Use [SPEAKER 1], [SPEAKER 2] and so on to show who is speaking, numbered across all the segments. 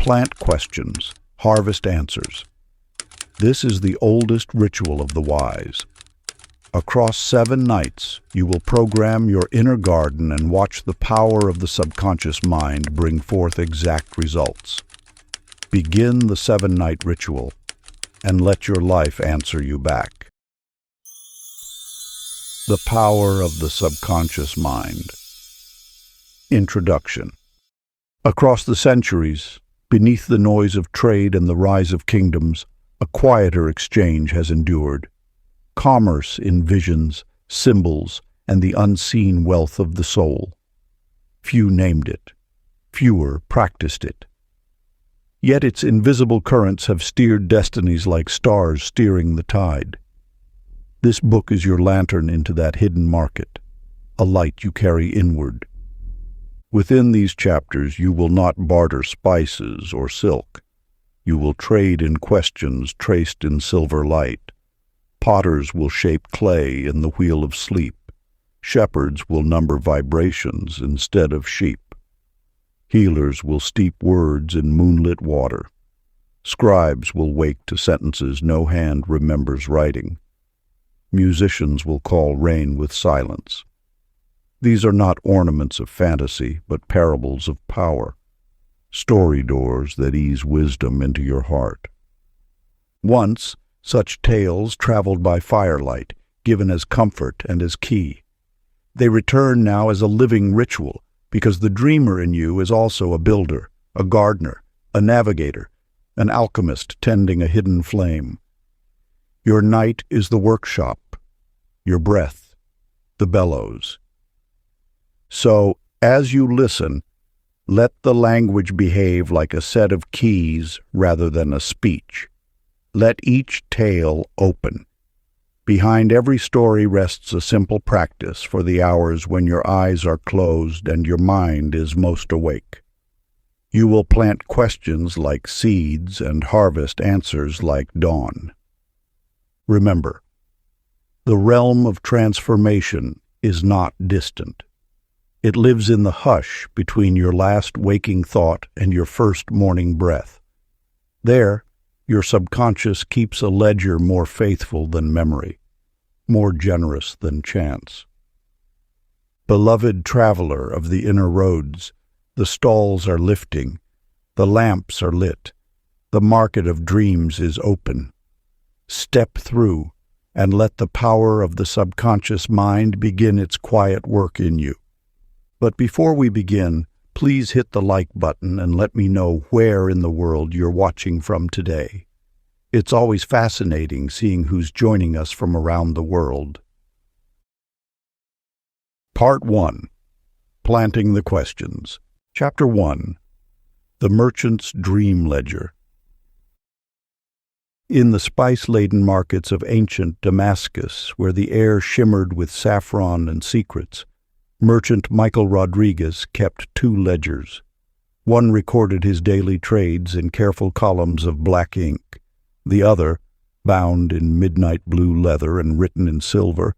[SPEAKER 1] plant questions, harvest answers. This is the oldest ritual of the wise. Across 7 nights, you will program your inner garden and watch the power of the subconscious mind bring forth exact results. Begin the 7-night ritual and let your life answer you back. The power of the subconscious mind. Introduction. Across the centuries, beneath the noise of trade and the rise of kingdoms, a quieter exchange has endured. Commerce in visions, symbols, and the unseen wealth of the soul. Few named it. Fewer practiced it. Yet its invisible currents have steered destinies like stars steering the tide. This book is your lantern into that hidden market, a light you carry inward. Within these chapters you will not barter spices or silk. You will trade in questions traced in silver light. Potters will shape clay in the wheel of sleep. Shepherds will number vibrations instead of sheep. Healers will steep words in moonlit water. Scribes will wake to sentences no hand remembers writing. Musicians will call rain with silence. These are not ornaments of fantasy, but parables of power. Story doors that ease wisdom into your heart. Once, such tales traveled by firelight, given as comfort and as key. They return now as a living ritual, because the dreamer in you is also a builder, a gardener, a navigator, an alchemist tending a hidden flame. Your night is the workshop, your breath, the bellows. So, as you listen, let the language behave like a set of keys rather than a speech. Let each tale open. Behind every story rests a simple practice for the hours when your eyes are closed and your mind is most awake. You will plant questions like seeds and harvest answers like dawn. Remember, the realm of transformation is not distant. It lives in the hush between your last waking thought and your first morning breath. There, your subconscious keeps a ledger more faithful than memory, more generous than chance. Beloved traveler of the inner roads, the stalls are lifting, the lamps are lit, the market of dreams is open. Step through and let the power of the subconscious mind begin its quiet work in you. But before we begin, please hit the like button and let me know where in the world you're watching from today. It's always fascinating seeing who's joining us from around the world. Part 1. Planting the Questions. Chapter 1. The Merchant's Dream Ledger. In the spice-laden markets of ancient Damascus, where the air shimmered with saffron and secrets, Merchant Michael Rodriguez kept 2 ledgers. One recorded his daily trades in careful columns of black ink. The other, bound in midnight blue leather and written in silver,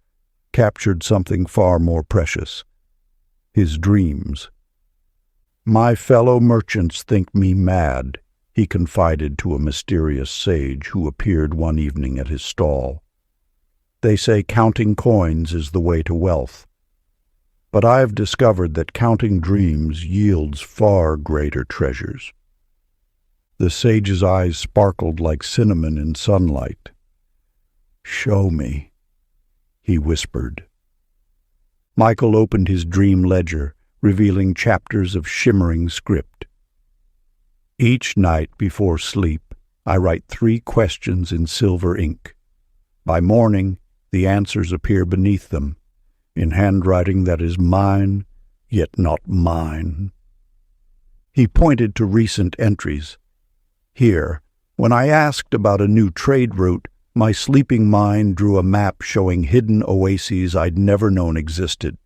[SPEAKER 1] captured something far more precious: his dreams. "My fellow merchants think me mad," he confided to a mysterious sage who appeared one evening at his stall. "They say counting coins is the way to wealth. But I've discovered that counting dreams yields far greater treasures." The sage's eyes sparkled like cinnamon in sunlight. "Show me," he whispered. Michael opened his dream ledger, revealing chapters of shimmering script. "Each night before sleep, I write 3 questions in silver ink. By morning, the answers appear beneath them, in handwriting that is mine, yet not mine." He pointed to recent entries. "Here, when I asked about a new trade route, my sleeping mind drew a map showing hidden oases I'd never known existed.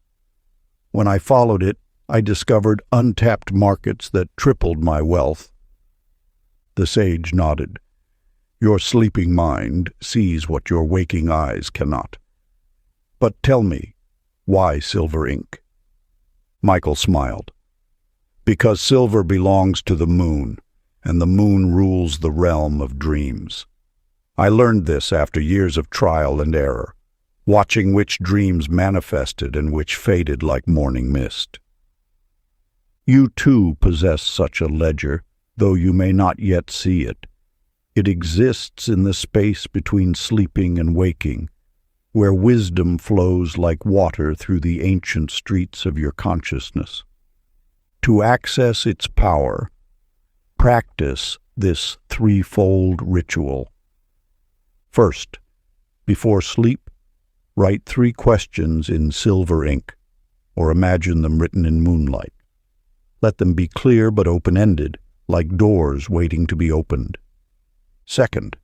[SPEAKER 1] When I followed it, I discovered untapped markets that tripled my wealth." The sage nodded. "Your sleeping mind sees what your waking eyes cannot. But tell me, why silver ink?" Michael smiled. "Because silver belongs to the moon, and the moon rules the realm of dreams. I learned this after years of trial and error, watching which dreams manifested and which faded like morning mist. You too possess such a ledger, though you may not yet see it. It exists in the space between sleeping and waking, where wisdom flows like water through the ancient streets of your consciousness. To access its power, practice this threefold ritual. First, before sleep, write 3 questions in silver ink, or imagine them written in moonlight. Let them be clear but open-ended, like doors waiting to be opened. Second,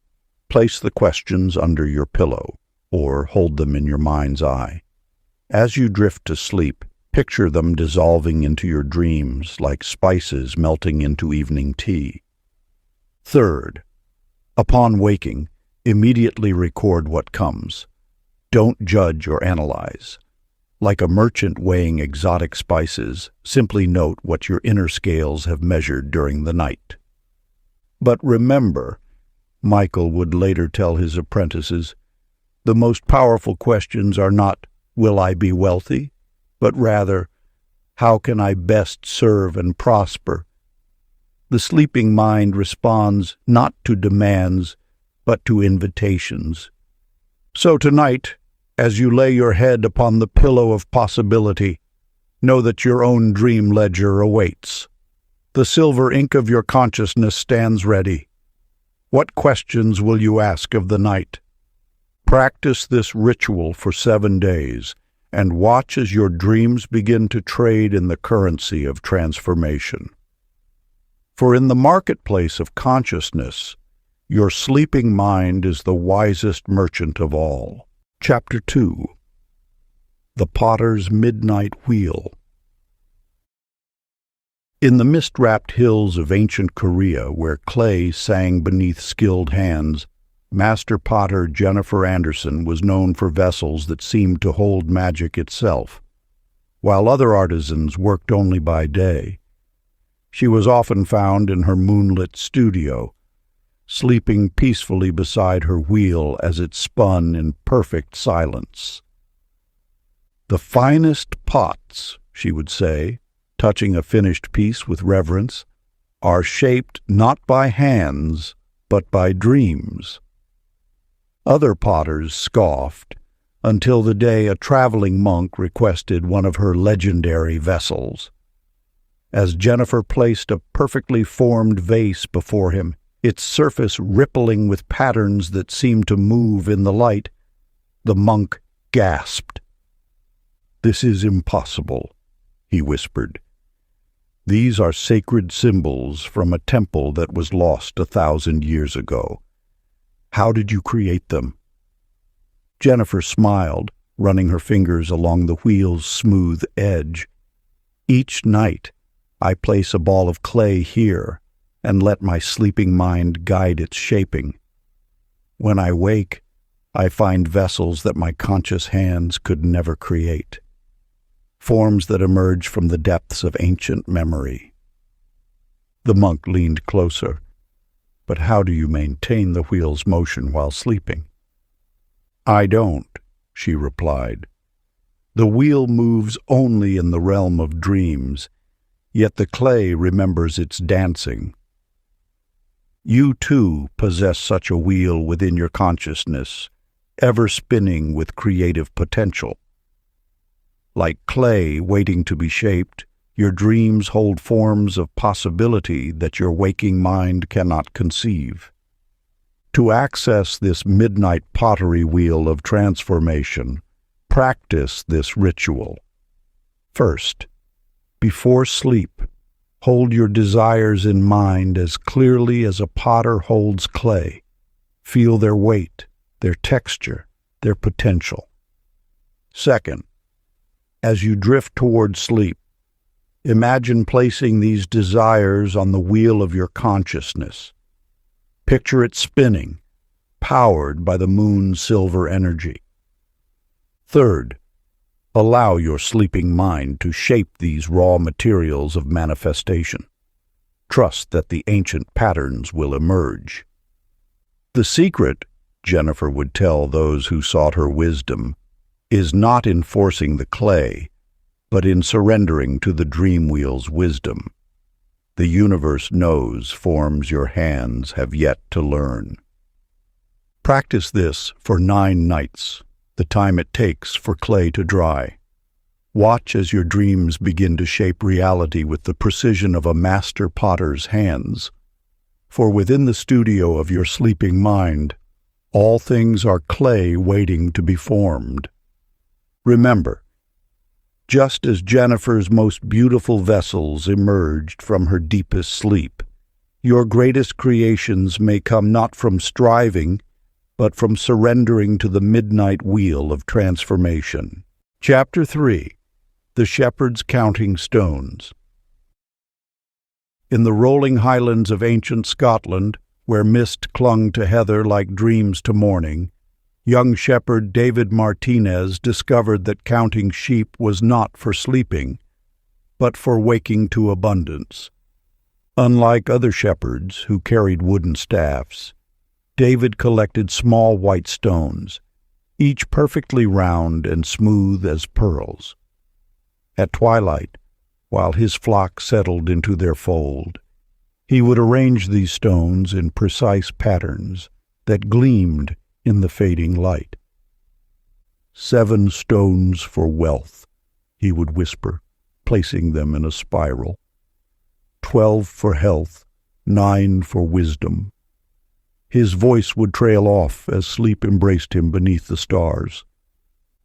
[SPEAKER 1] place the questions under your pillow, or hold them in your mind's eye. As you drift to sleep, picture them dissolving into your dreams like spices melting into evening tea. Third, upon waking, immediately record what comes. Don't judge or analyze. Like a merchant weighing exotic spices, simply note what your inner scales have measured during the night. But remember, Michael would later tell his apprentices, the most powerful questions are not, will I be wealthy? But rather, how can I best serve and prosper? The sleeping mind responds not to demands, but to invitations. So tonight, as you lay your head upon the pillow of possibility, know that your own dream ledger awaits. The silver ink of your consciousness stands ready. What questions will you ask of the night? Practice this ritual for 7 days, and watch as your dreams begin to trade in the currency of transformation. For in the marketplace of consciousness, your sleeping mind is the wisest merchant of all. Chapter 2. The Potter's Midnight Wheel. In the mist-wrapped hills of ancient Korea, where clay sang beneath skilled hands, master potter Jennifer Anderson was known for vessels that seemed to hold magic itself. While other artisans worked only by day, she was often found in her moonlit studio, sleeping peacefully beside her wheel as it spun in perfect silence. "The finest pots," she would say, touching a finished piece with reverence, "are shaped not by hands, but by dreams." Other potters scoffed, until the day a traveling monk requested one of her legendary vessels. As Jennifer placed a perfectly formed vase before him, its surface rippling with patterns that seemed to move in the light, the monk gasped. "This is impossible," he whispered. "These are sacred symbols from a temple that was lost 1,000 years ago. How did you create them?" Jennifer smiled, running her fingers along the wheel's smooth edge. "Each night, I place a ball of clay here and let my sleeping mind guide its shaping. When I wake, I find vessels that my conscious hands could never create, forms that emerge from the depths of ancient memory." The monk leaned closer. "But how do you maintain the wheel's motion while sleeping?" "I don't," she replied. "The wheel moves only in the realm of dreams, yet the clay remembers its dancing. You too possess such a wheel within your consciousness, ever spinning with creative potential. Like clay waiting to be shaped, your dreams hold forms of possibility that your waking mind cannot conceive. To access this midnight pottery wheel of transformation, practice this ritual. First, before sleep, hold your desires in mind as clearly as a potter holds clay. Feel their weight, their texture, their potential. Second, as you drift toward sleep, imagine placing these desires on the wheel of your consciousness. Picture it spinning, powered by the moon's silver energy. Third, allow your sleeping mind to shape these raw materials of manifestation. Trust that the ancient patterns will emerge. The secret, Jennifer would tell those who sought her wisdom, is not in forcing the clay, but in surrendering to the dream wheel's wisdom. The universe knows forms your hands have yet to learn. Practice this for 9 nights, the time it takes for clay to dry. Watch as your dreams begin to shape reality with the precision of a master potter's hands. For within the studio of your sleeping mind, all things are clay waiting to be formed. Remember, just as Jennifer's most beautiful vessels emerged from her deepest sleep, your greatest creations may come not from striving, but from surrendering to the midnight wheel of transformation. Chapter 3. The Shepherd's Counting Stones. In the rolling highlands of ancient Scotland, where mist clung to heather like dreams to morning, young shepherd David Martinez discovered that counting sheep was not for sleeping, but for waking to abundance. Unlike other shepherds who carried wooden staffs, David collected small white stones, each perfectly round and smooth as pearls. At twilight, while his flock settled into their fold, he would arrange these stones in precise patterns that gleamed in the fading light. 7 stones for wealth, he would whisper, placing them in a spiral. 12 for health, 9 for wisdom. His voice would trail off as sleep embraced him beneath the stars.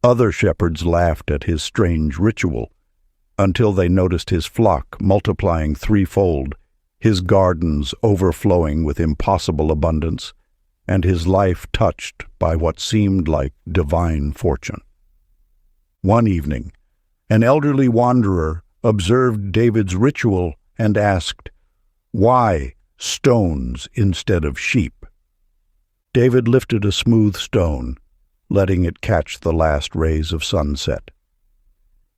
[SPEAKER 1] Other shepherds laughed at his strange ritual, until they noticed his flock multiplying threefold, his gardens overflowing with impossible abundance, and his life touched by what seemed like divine fortune. One evening, an elderly wanderer observed David's ritual and asked, "Why stones instead of sheep?" David lifted a smooth stone, letting it catch the last rays of sunset.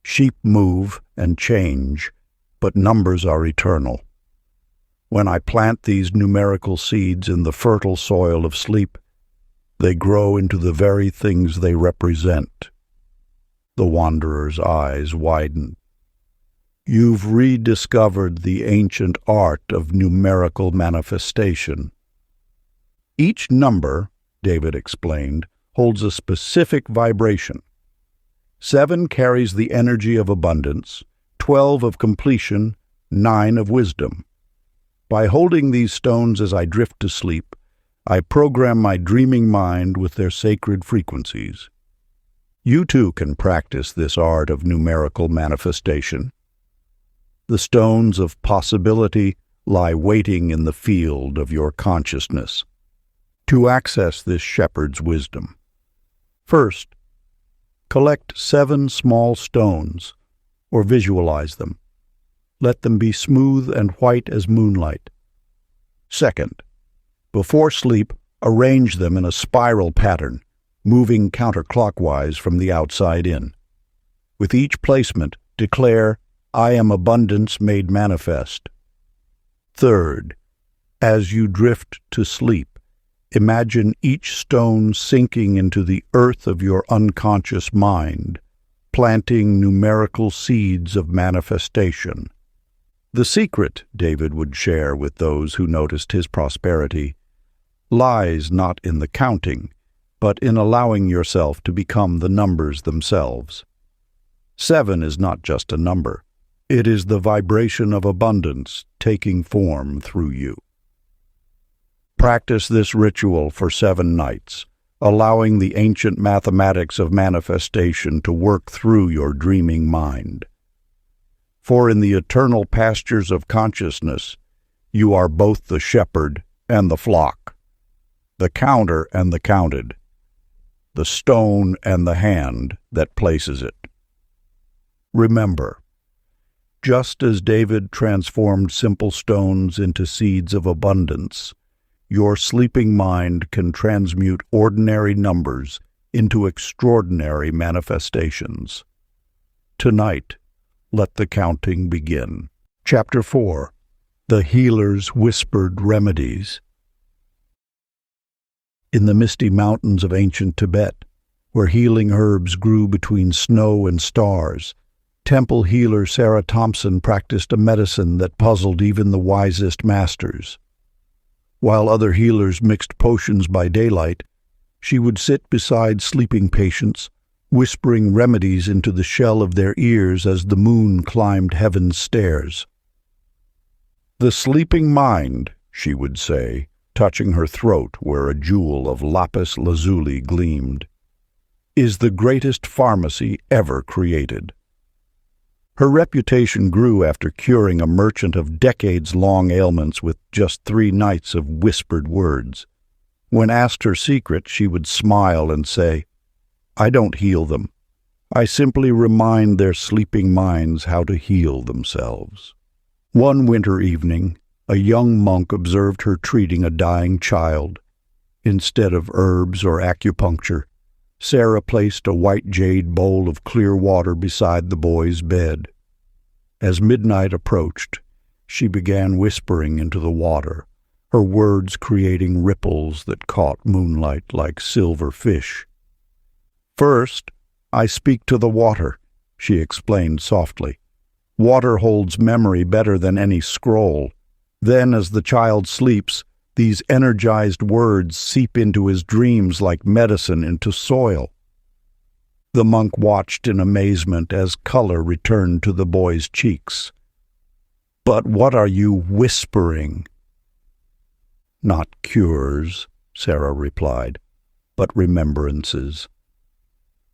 [SPEAKER 1] Sheep move and change, but numbers are eternal. When I plant these numerical seeds in the fertile soil of sleep, they grow into the very things they represent. The wanderer's eyes widened. You've rediscovered the ancient art of numerical manifestation. Each number, David explained, holds a specific vibration. 7 carries the energy of abundance, 12 of completion, 9 of wisdom. By holding these stones as I drift to sleep, I program my dreaming mind with their sacred frequencies. You too can practice this art of numerical manifestation. The stones of possibility lie waiting in the field of your consciousness. To access this shepherd's wisdom, first, collect 7 small stones, or visualize them. Let them be smooth and white as moonlight. Second, before sleep, arrange them in a spiral pattern, moving counterclockwise from the outside in. With each placement, declare, "I am abundance made manifest." Third, as you drift to sleep, imagine each stone sinking into the earth of your unconscious mind, planting numerical seeds of manifestation. The secret, David would share with those who noticed his prosperity, lies not in the counting, but in allowing yourself to become the numbers themselves. 7 is not just a number. It is the vibration of abundance taking form through you. Practice this ritual for 7 nights, allowing the ancient mathematics of manifestation to work through your dreaming mind. For in the eternal pastures of consciousness, you are both the shepherd and the flock, the counter and the counted, the stone and the hand that places it. Remember, just as David transformed simple stones into seeds of abundance, your sleeping mind can transmute ordinary numbers into extraordinary manifestations. Tonight, let the counting begin. Chapter 4. The healer's whispered remedies. In the misty mountains of ancient Tibet, where healing herbs grew between snow and stars, temple healer Sarah Thompson practiced a medicine that puzzled even the wisest masters. While other healers mixed potions by daylight, she would sit beside sleeping patients, whispering remedies into the shell of their ears as the moon climbed heaven's stairs. "The sleeping mind," she would say, touching her throat where a jewel of lapis lazuli gleamed, "is the greatest pharmacy ever created." Her reputation grew after curing a merchant of decades-long ailments with just 3 nights of whispered words. When asked her secret, she would smile and say, "I don't heal them. I simply remind their sleeping minds how to heal themselves." One winter evening, a young monk observed her treating a dying child. Instead of herbs or acupuncture, Sarah placed a white jade bowl of clear water beside the boy's bed. As midnight approached, she began whispering into the water, her words creating ripples that caught moonlight like silver fish. "First, I speak to the water," she explained softly. "Water holds memory better than any scroll. Then, as the child sleeps, these energized words seep into his dreams like medicine into soil." The monk watched in amazement as color returned to the boy's cheeks. "But what are you whispering?" "Not cures," Sarah replied, "but remembrances.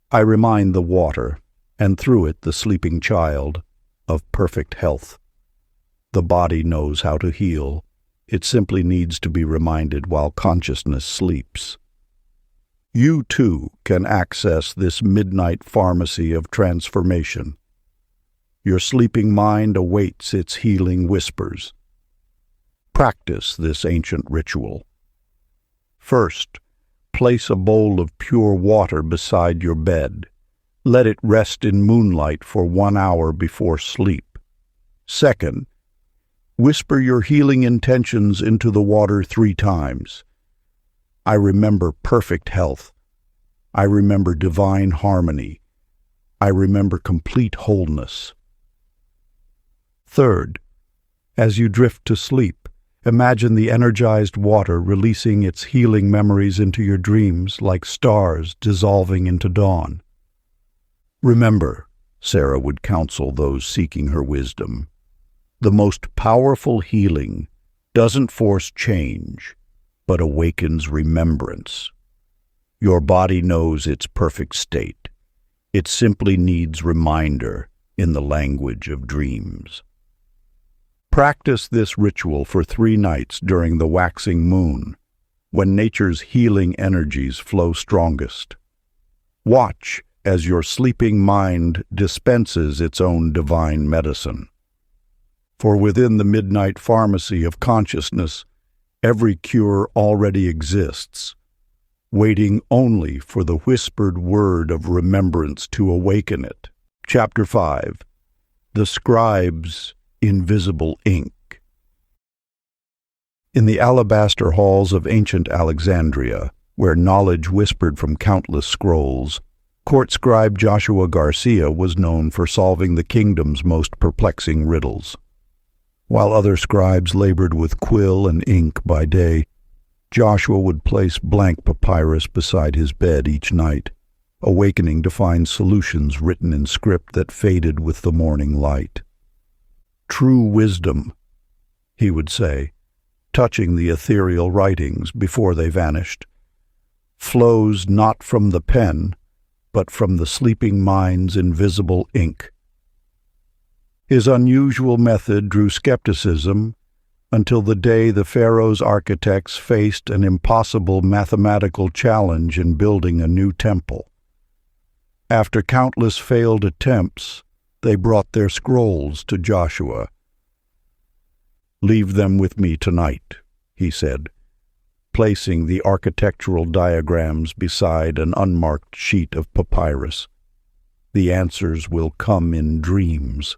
[SPEAKER 1] I remind the water, and through it the sleeping child, of perfect health. The body knows how to heal. It simply needs to be reminded while consciousness sleeps. You, too, can access this midnight pharmacy of transformation. Your sleeping mind awaits its healing whispers. Practice this ancient ritual. First, place a bowl of pure water beside your bed. Let it rest in moonlight for 1 hour before sleep. Second, whisper your healing intentions into the water 3 times. I remember perfect health. I remember divine harmony. I remember complete wholeness. Third, as you drift to sleep, imagine the energized water releasing its healing memories into your dreams like stars dissolving into dawn. Remember, Sarah would counsel those seeking her wisdom, the most powerful healing doesn't force change, but awakens remembrance. Your body knows its perfect state. It simply needs reminder in the language of dreams. Practice this ritual for 3 nights during the waxing moon, when nature's healing energies flow strongest. Watch as your sleeping mind dispenses its own divine medicine. For within the midnight pharmacy of consciousness, every cure already exists, waiting only for the whispered word of remembrance to awaken it. Chapter 5. The Scribe's Invisible Ink. In the alabaster halls of ancient Alexandria, where knowledge whispered from countless scrolls, court scribe Joshua Garcia was known for solving the kingdom's most perplexing riddles. While other scribes labored with quill and ink by day, Joshua would place blank papyrus beside his bed each night, awakening to find solutions written in script that faded with the morning light. "True wisdom," he would say, touching the ethereal writings before they vanished, "flows not from the pen, but from the sleeping mind's invisible ink." His unusual method drew skepticism until the day the pharaoh's architects faced an impossible mathematical challenge in building a new temple. After countless failed attempts, they brought their scrolls to Joshua. "Leave them with me tonight," he said, placing the architectural diagrams beside an unmarked sheet of papyrus. "The answers will come in dreams."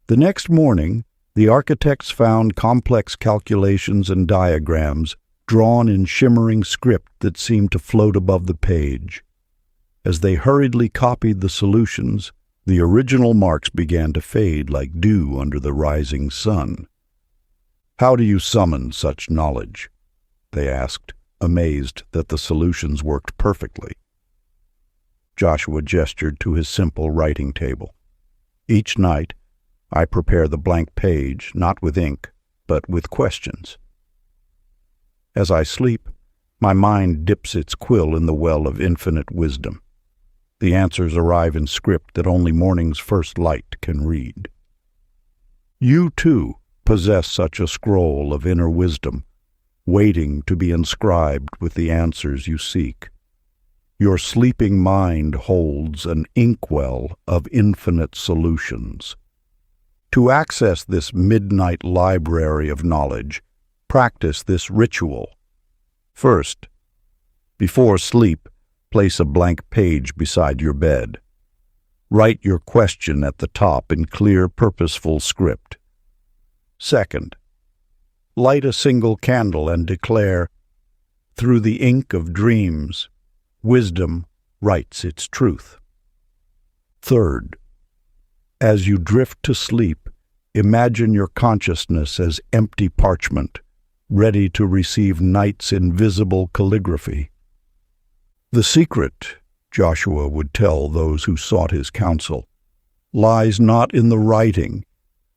[SPEAKER 1] The next morning, The architects found complex calculations and diagrams drawn in shimmering script that seemed to float above the page. As they hurriedly copied the solutions, the original marks began to fade like dew under the rising sun. "How do you summon such knowledge?" they asked, amazed that the solutions worked perfectly. Joshua gestured to his simple writing table. "Each night, I prepare the blank page, not with ink, but with questions. As I sleep, my mind dips its quill in the well of infinite wisdom. The answers arrive in script that only morning's first light can read. You, too, possess such a scroll of inner wisdom, waiting to be inscribed with the answers you seek. Your sleeping mind holds an inkwell of infinite solutions. To access this midnight library of knowledge, practice this ritual. First, before sleep, place a blank page beside your bed. Write your question at the top in clear, purposeful script. Second, light a single candle and declare, "Through the ink of dreams, wisdom writes its truth." Third, as you drift to sleep, imagine your consciousness as empty parchment, ready to receive night's invisible calligraphy. The secret, Joshua would tell those who sought his counsel, lies not in the writing,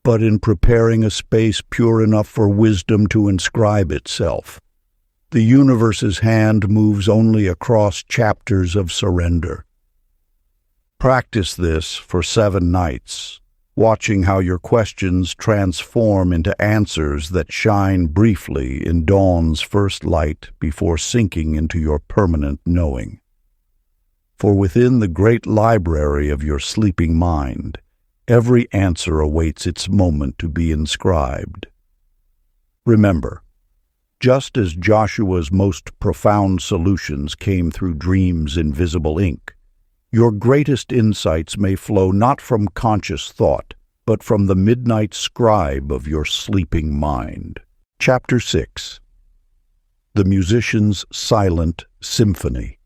[SPEAKER 1] but in preparing a space pure enough for wisdom to inscribe itself. The universe's hand moves only across chapters of surrender. Practice this for 7 nights, watching how your questions transform into answers that shine briefly in dawn's first light before sinking into your permanent knowing. For within the great library of your sleeping mind, every answer awaits its moment to be inscribed. Remember, just as Joshua's most profound solutions came through dreams in visible ink, your greatest insights may flow not from conscious thought, but from the midnight scribe of your sleeping mind. Chapter 6. The Musician's Silent Symphony.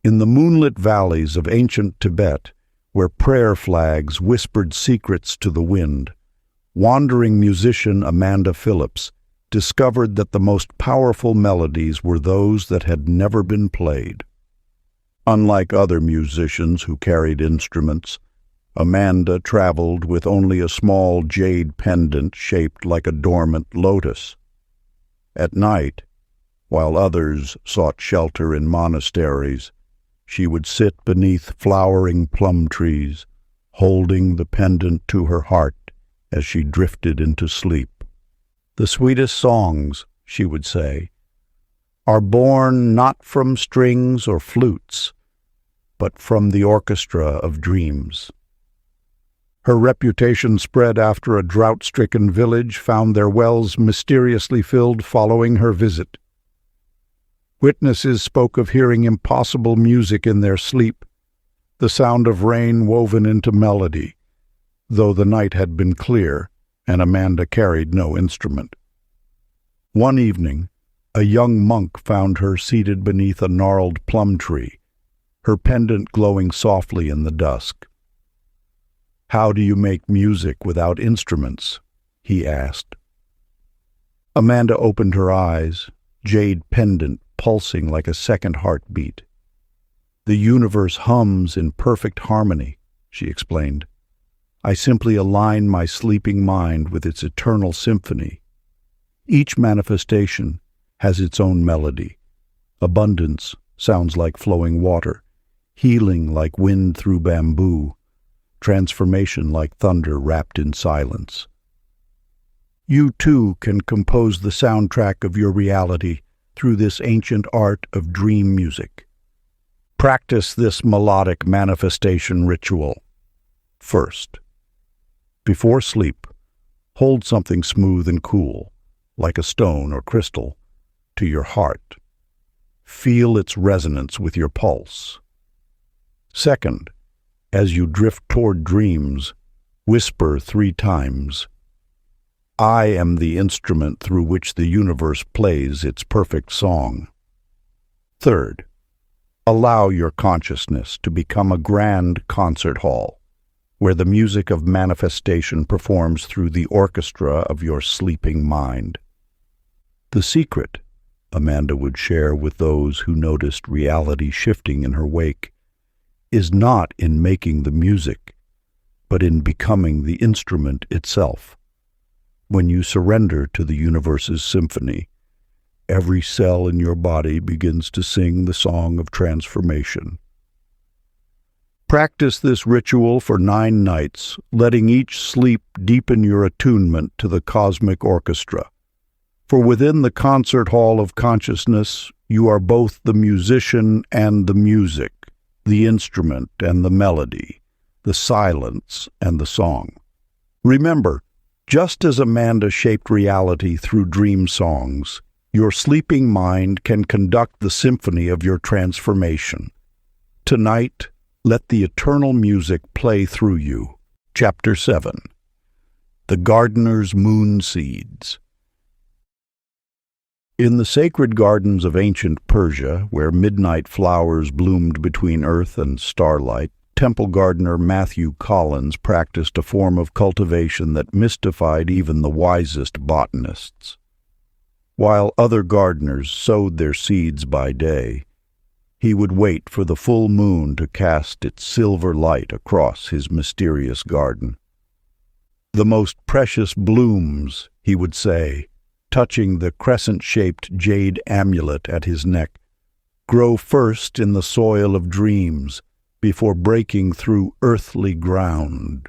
[SPEAKER 1] In the moonlit valleys of ancient Tibet, where prayer flags whispered secrets to the wind, wandering musician Amanda Phillips discovered that the most powerful melodies were those that had never been played. Unlike other musicians who carried instruments, Amanda traveled with only a small jade pendant shaped like a dormant lotus. At night, while others sought shelter in monasteries, she would sit beneath flowering plum trees, holding the pendant to her heart as she drifted into sleep. "The sweetest songs," she would say, "are born not from strings or flutes, but from the orchestra of dreams." Her reputation spread after a drought-stricken village found their wells mysteriously filled following her visit. Witnesses spoke of hearing impossible music in their sleep, the sound of rain woven into melody, though the night had been clear and Amanda carried no instrument. One evening, a young monk found her seated beneath a gnarled plum tree, her pendant glowing softly in the dusk. "How do you make music without instruments?" he asked. Amanda opened her eyes, jade pendant pulsing like a second heartbeat. "The universe hums in perfect harmony," she explained. "I simply align my sleeping mind with its eternal symphony. Each manifestation has its own melody. Abundance sounds like flowing water, healing like wind through bamboo, transformation like thunder wrapped in silence. You too can compose the soundtrack of your reality through this ancient art of dream music. Practice this melodic manifestation ritual. First, before sleep, hold something smooth and cool, like a stone or crystal, to your heart. Feel its resonance with your pulse. Second, as you drift toward dreams, Whisper 3 times. I am the instrument through which the universe plays its perfect song. Third, allow your consciousness to become a grand concert hall, where the music of manifestation performs through the orchestra of your sleeping mind. The secret, Amanda would share with those who noticed reality shifting in her wake, is not in making the music, but in becoming the instrument itself. When you surrender to the universe's symphony, every cell in your body begins to sing the song of transformation. Practice this ritual for 9 nights, letting each sleep deepen your attunement to the cosmic orchestra. For within the concert hall of consciousness, you are both the musician and the music, the instrument and the melody, the silence and the song. Remember, just as Amanda shaped reality through dream songs, your sleeping mind can conduct the symphony of your transformation. Tonight, let the eternal music play through you. Chapter 7. The Gardener's Moon Seeds. In the sacred gardens of ancient Persia, where midnight flowers bloomed between earth and starlight, temple gardener Matthew Collins practiced a form of cultivation that mystified even the wisest botanists. While other gardeners sowed their seeds by day, he would wait for the full moon to cast its silver light across his mysterious garden. The most precious blooms, he would say, touching the crescent-shaped jade amulet at his neck, grow first in the soil of dreams before breaking through earthly ground.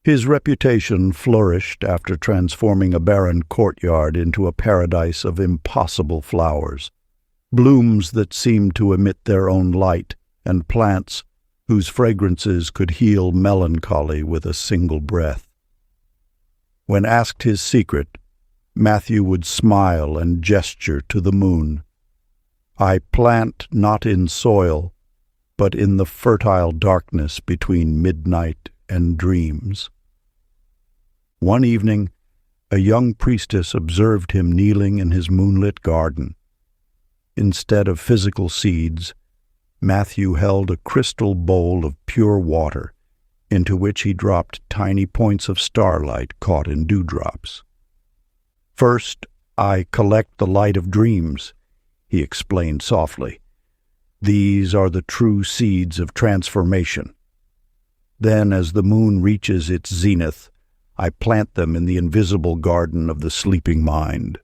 [SPEAKER 1] His reputation flourished after transforming a barren courtyard into a paradise of impossible flowers, blooms that seemed to emit their own light, and plants whose fragrances could heal melancholy with a single breath. When asked his secret, Matthew would smile and gesture to the moon. I plant not in soil, but in the fertile darkness between midnight and dreams. One evening, a young priestess observed him kneeling in his moonlit garden. Instead of physical seeds, Matthew held a crystal bowl of pure water, into which he dropped tiny points of starlight caught in dewdrops. First, I collect the light of dreams, he explained softly. These are the true seeds of transformation. Then, as the moon reaches its zenith, I plant them in the invisible garden of the sleeping mind.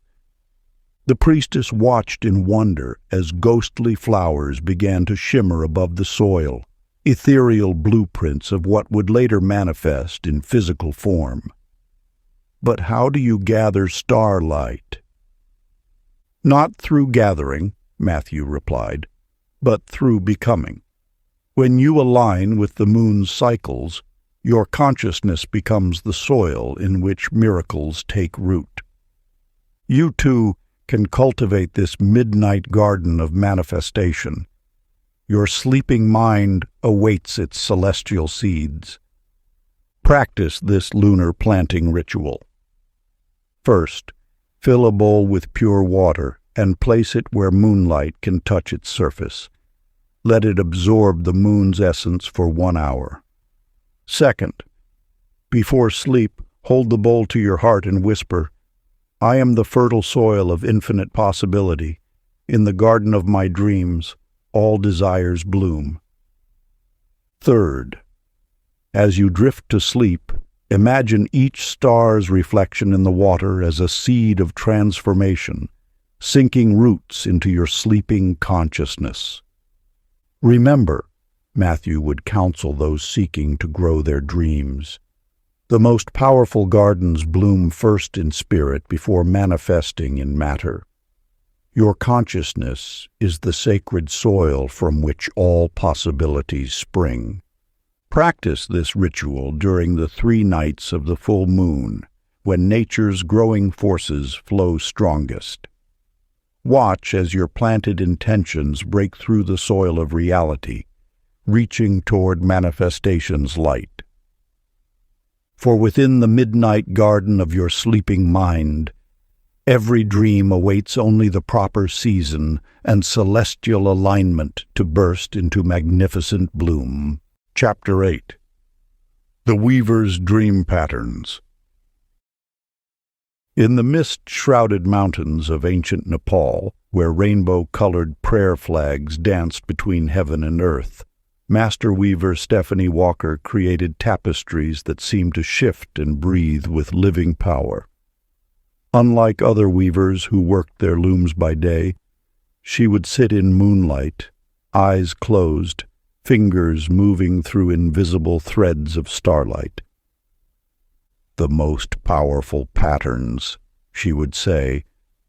[SPEAKER 1] The priestess watched in wonder as ghostly flowers began to shimmer above the soil, ethereal blueprints of what would later manifest in physical form. But how do you gather starlight? Not through gathering, Matthew replied, but through becoming. When you align with the moon's cycles, your consciousness becomes the soil in which miracles take root. You too can cultivate this midnight garden of manifestation. Your sleeping mind awaits its celestial seeds. Practice this lunar planting ritual. First, fill a bowl with pure water and place it where moonlight can touch its surface. Let it absorb the moon's essence for 1 hour. Second, before sleep, hold the bowl to your heart and whisper, I am the fertile soil of infinite possibility. In the garden of my dreams, all desires bloom. Third, as you drift to sleep, imagine each star's reflection in the water as a seed of transformation, sinking roots into your sleeping consciousness. Remember, Matthew would counsel those seeking to grow their dreams, the most powerful gardens bloom first in spirit before manifesting in matter. Your consciousness is the sacred soil from which all possibilities spring. Practice this ritual during the 3 nights of the full moon, when nature's growing forces flow strongest. Watch as your planted intentions break through the soil of reality, reaching toward manifestation's light. For within the midnight garden of your sleeping mind, every dream awaits only the proper season and celestial alignment to burst into magnificent bloom. Chapter 8. The Weaver's Dream Patterns. In the mist-shrouded mountains of ancient Nepal, where rainbow-colored prayer flags danced between heaven and earth, master weaver Stephanie Walker created tapestries that seemed to shift and breathe with living power. Unlike other weavers who worked their looms by day, she would sit in moonlight, eyes closed, fingers moving through invisible threads of starlight. "The most powerful patterns," she would say,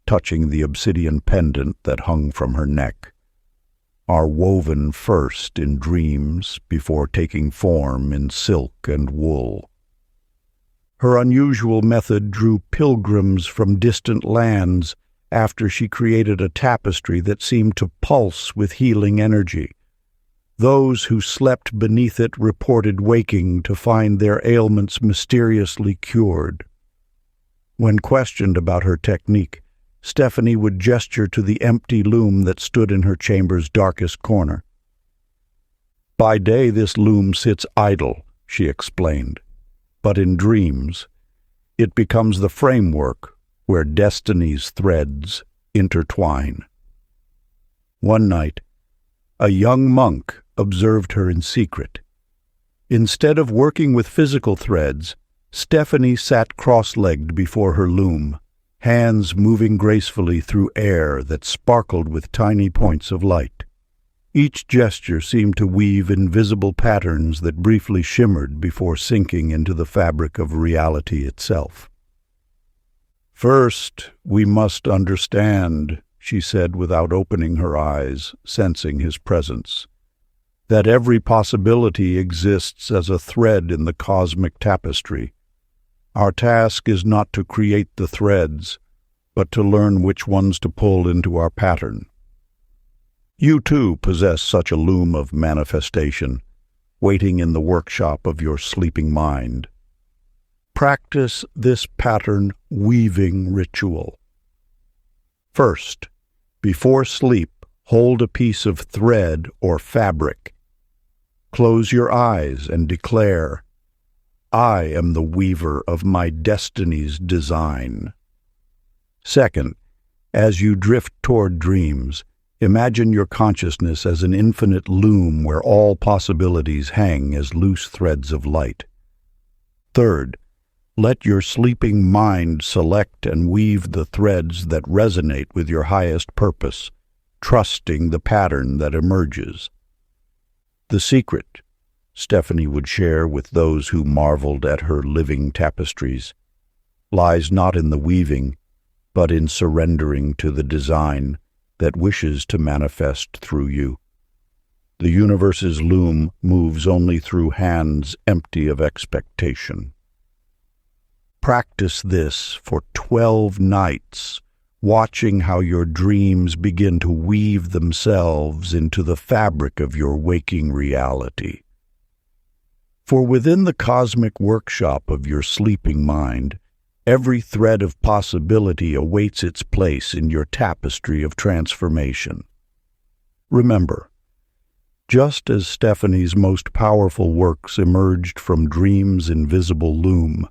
[SPEAKER 1] touching the obsidian pendant that hung from her neck, "are woven first in dreams before taking form in silk and wool." Her unusual method drew pilgrims from distant lands after she created a tapestry that seemed to pulse with healing energy. Those who slept beneath it reported waking to find their ailments mysteriously cured. When questioned about her technique, Stephanie would gesture to the empty loom that stood in her chamber's darkest corner. "By day this loom sits idle," she explained, "but in dreams it becomes the framework where destiny's threads intertwine." One night, a young monk observed her in secret. Instead of working with physical threads, Stephanie sat cross-legged before her loom, hands moving gracefully through air that sparkled with tiny points of light. Each gesture seemed to weave invisible patterns that briefly shimmered before sinking into the fabric of reality itself. "First, we must understand," she said without opening her eyes, sensing his presence, "that every possibility exists as a thread in the cosmic tapestry. Our task is not to create the threads, but to learn which ones to pull into our pattern. You too possess such a loom of manifestation, waiting in the workshop of your sleeping mind. Practice this pattern weaving ritual. First, before sleep, hold a piece of thread or fabric. Close your eyes and declare, "I am the weaver of my destiny's design." Second, as you drift toward dreams, imagine your consciousness as an infinite loom where all possibilities hang as loose threads of light. Third, let your sleeping mind select and weave the threads that resonate with your highest purpose, trusting the pattern that emerges. The secret, Stephanie would share with those who marveled at her living tapestries, lies not in the weaving, but in surrendering to the design that wishes to manifest through you. The universe's loom moves only through hands empty of expectation. Practice this for 12 nights, watching how your dreams begin to weave themselves into the fabric of your waking reality. For within the cosmic workshop of your sleeping mind, every thread of possibility awaits its place in your tapestry of transformation. Remember, just as Stephanie's most powerful works emerged from dream's invisible loom,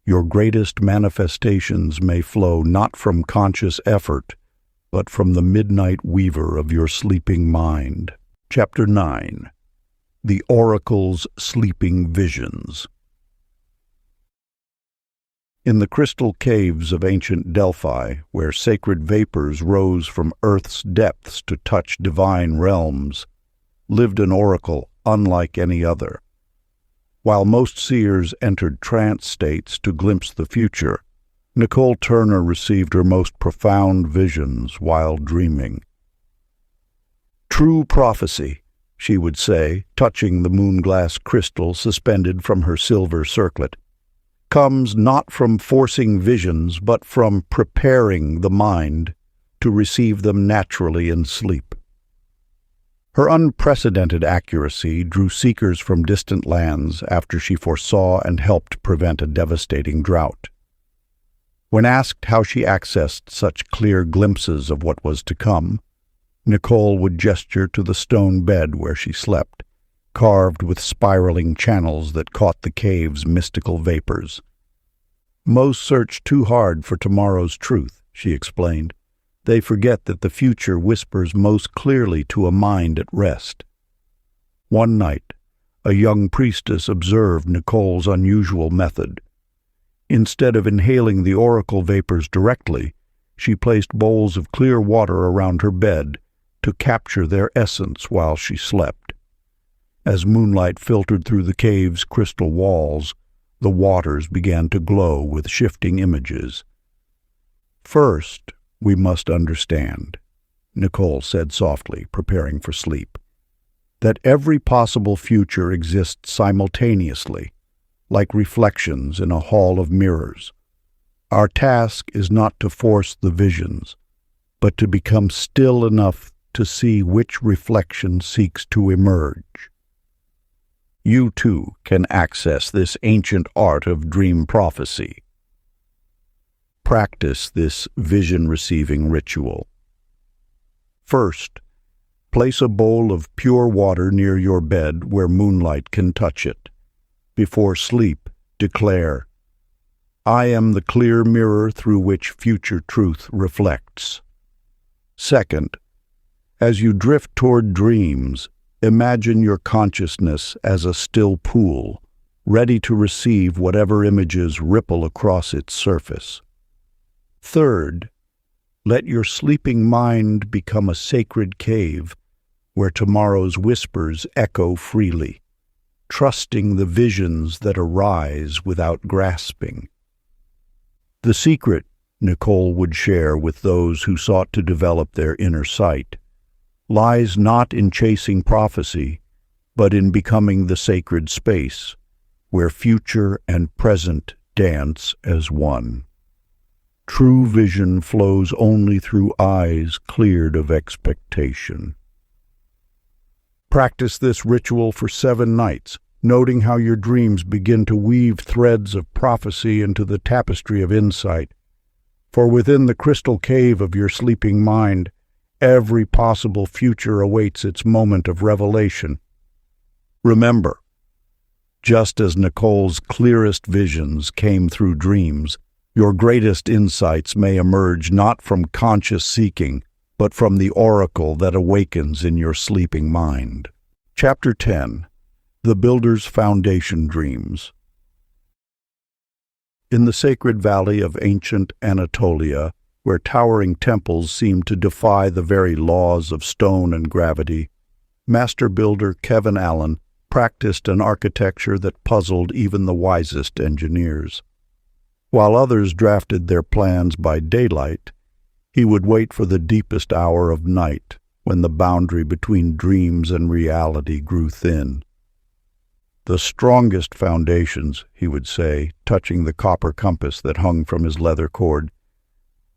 [SPEAKER 1] your greatest manifestations may flow not from conscious effort, but from the midnight weaver of your sleeping mind. Chapter 9. The Oracle's Sleeping Visions. In the crystal caves of ancient Delphi, where sacred vapors rose from earth's depths to touch divine realms, lived an oracle unlike any other. While most seers entered trance states to glimpse the future, Nicole Turner received her most profound visions while dreaming. "True prophecy," she would say, touching the moonglass crystal suspended from her silver circlet, "comes not from forcing visions, but from preparing the mind to receive them naturally in sleep." Her unprecedented accuracy drew seekers from distant lands after she foresaw and helped prevent a devastating drought. When asked how she accessed such clear glimpses of what was to come, Nicole would gesture to the stone bed where she slept, carved with spiraling channels that caught the cave's mystical vapors. "Most search too hard for tomorrow's truth," she explained. "They forget that the future whispers most clearly to a mind at rest." One night, a young priestess observed Nicole's unusual method. Instead of inhaling the oracle vapors directly, she placed bowls of clear water around her bed to capture their essence while she slept. As moonlight filtered through the cave's crystal walls, the waters began to glow with shifting images. "First, we must understand," Nicole said softly, preparing for sleep, "that every possible future exists simultaneously, like reflections in a hall of mirrors. Our task is not to force the visions, but to become still enough to see which reflection seeks to emerge. You, too, can access this ancient art of dream prophecy. Practice this vision-receiving ritual. First, place a bowl of pure water near your bed where moonlight can touch it. Before sleep, declare, "I am the clear mirror through which future truth reflects." Second, as you drift toward dreams, imagine your consciousness as a still pool, ready to receive whatever images ripple across its surface. Third, let your sleeping mind become a sacred cave where tomorrow's whispers echo freely, trusting the visions that arise without grasping. The secret, Nicole would share with those who sought to develop their inner sight, lies not in chasing prophecy, but in becoming the sacred space where future and present dance as one. True vision flows only through eyes cleared of expectation. Practice this ritual for 7 nights, noting how your dreams begin to weave threads of prophecy into the tapestry of insight. For within the crystal cave of your sleeping mind, every possible future awaits its moment of revelation. Remember, just as Nicole's clearest visions came through dreams, your greatest insights may emerge not from conscious seeking, but from the oracle that awakens in your sleeping mind. Chapter 10. The Builder's Foundation Dreams. In the sacred valley of ancient Anatolia, where towering temples seemed to defy the very laws of stone and gravity, master builder Kevin Allen practiced an architecture that puzzled even the wisest engineers. While others drafted their plans by daylight, he would wait for the deepest hour of night, when the boundary between dreams and reality grew thin. "The strongest foundations," he would say, touching the copper compass that hung from his leather cord,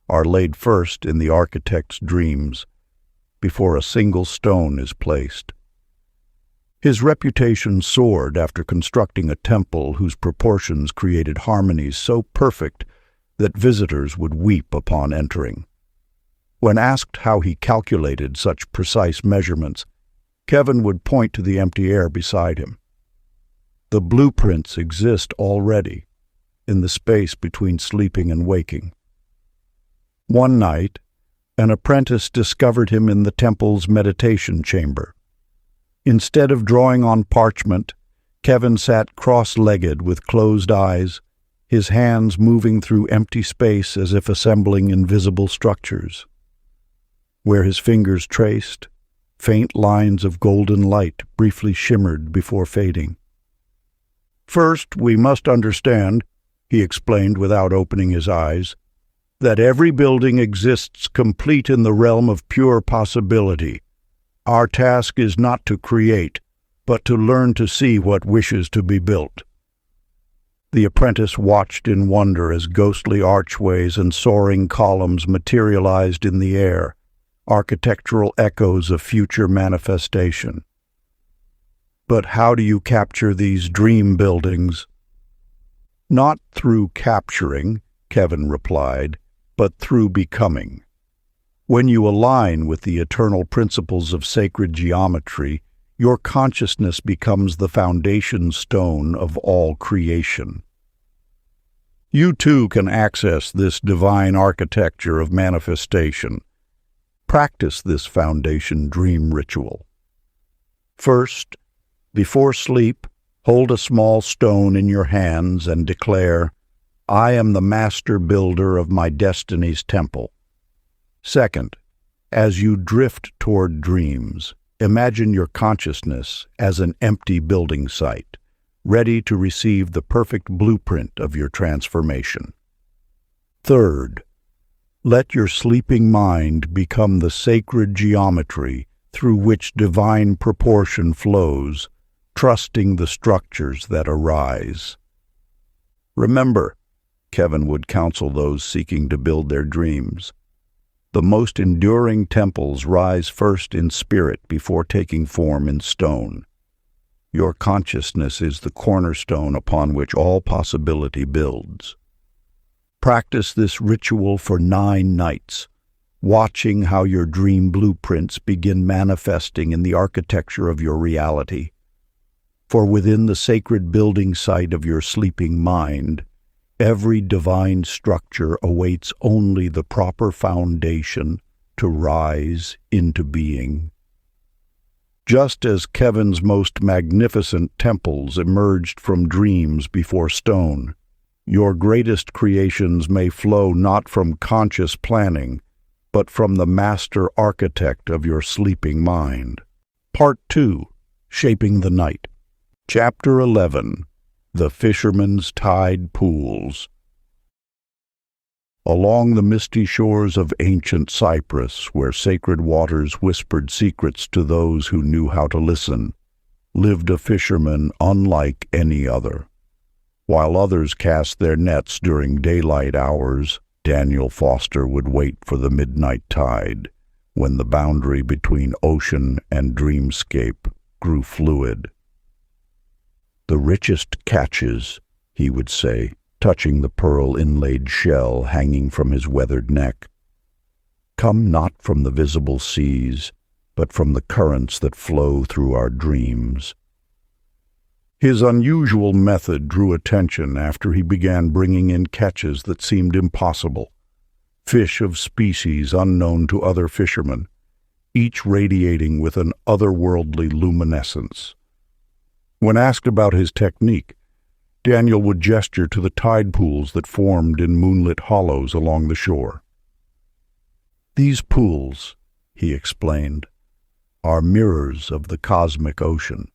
[SPEAKER 1] "are laid first in the architect's dreams, before a single stone is placed." His reputation soared after constructing a temple whose proportions created harmonies so perfect that visitors would weep upon entering. When asked how he calculated such precise measurements, Kevin would point to the empty air beside him. "The blueprints exist already, in the space between sleeping and waking." One night, an apprentice discovered him in the temple's meditation chamber. Instead of drawing on parchment, Kevin sat cross-legged with closed eyes, his hands moving through empty space as if assembling invisible structures. Where his fingers traced, faint lines of golden light briefly shimmered before fading. "First, we must understand," he explained without opening his eyes, "that every building exists complete in the realm of pure possibility. Our task is not to create, but to learn to see what wishes to be built." The apprentice watched in wonder as ghostly archways and soaring columns materialized in the air, architectural echoes of future manifestation. But how do you capture these dream buildings? Not through capturing, Kevin replied, but through becoming. When you align with the eternal principles of sacred geometry, your consciousness becomes the foundation stone of all creation. You too can access this divine architecture of manifestation. Practice this foundation dream ritual. First, before sleep, hold a small stone in your hands and declare, "I am the master builder of my destiny's temple." Second, as you drift toward dreams, imagine your consciousness as an empty building site, ready to receive the perfect blueprint of your transformation. Third, let your sleeping mind become the sacred geometry through which divine proportion flows, trusting the structures that arise. Remember, Kevin would counsel those seeking to build their dreams, the most enduring temples rise first in spirit before taking form in stone. Your consciousness is the cornerstone upon which all possibility builds. Practice this ritual for 9 nights, watching how your dream blueprints begin manifesting in the architecture of your reality. For within the sacred building site of your sleeping mind, every divine structure awaits only the proper foundation to rise into being. Just as Kevin's most magnificent temples emerged from dreams before stone, your greatest creations may flow not from conscious planning, but from the master architect of your sleeping mind. Part 2, Shaping the Night. Chapter 11, The Fisherman's Tide Pools. Along the misty shores of ancient Cyprus, where sacred waters whispered secrets to those who knew how to listen, lived a fisherman unlike any other. While others cast their nets during daylight hours, Daniel Foster would wait for the midnight tide, when the boundary between ocean and dreamscape grew fluid. "The richest catches," he would say, touching the pearl-inlaid shell hanging from his weathered neck, "come not from the visible seas, but from the currents that flow through our dreams." His unusual method drew attention after he began bringing in catches that seemed impossible, fish of species unknown to other fishermen, each radiating with an otherworldly luminescence. When asked about his technique, Daniel would gesture to the tide pools that formed in moonlit hollows along the shore. "These pools," he explained, "are mirrors of the cosmic ocean.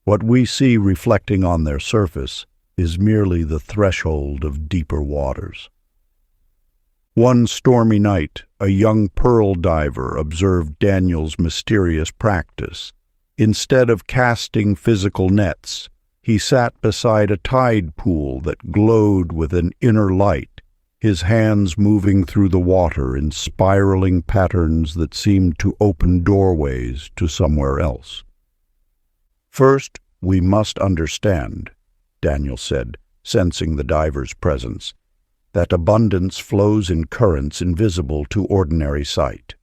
[SPEAKER 1] What we see reflecting on their surface is merely the threshold of deeper waters." One stormy night, a young pearl diver observed Daniel's mysterious practice. Instead of casting physical nets, he sat beside a tide pool that glowed with an inner light, his hands moving through the water in spiraling patterns that seemed to open doorways to somewhere else. "First, we must understand," Daniel said, sensing the diver's presence, "that abundance flows in currents invisible to ordinary sight.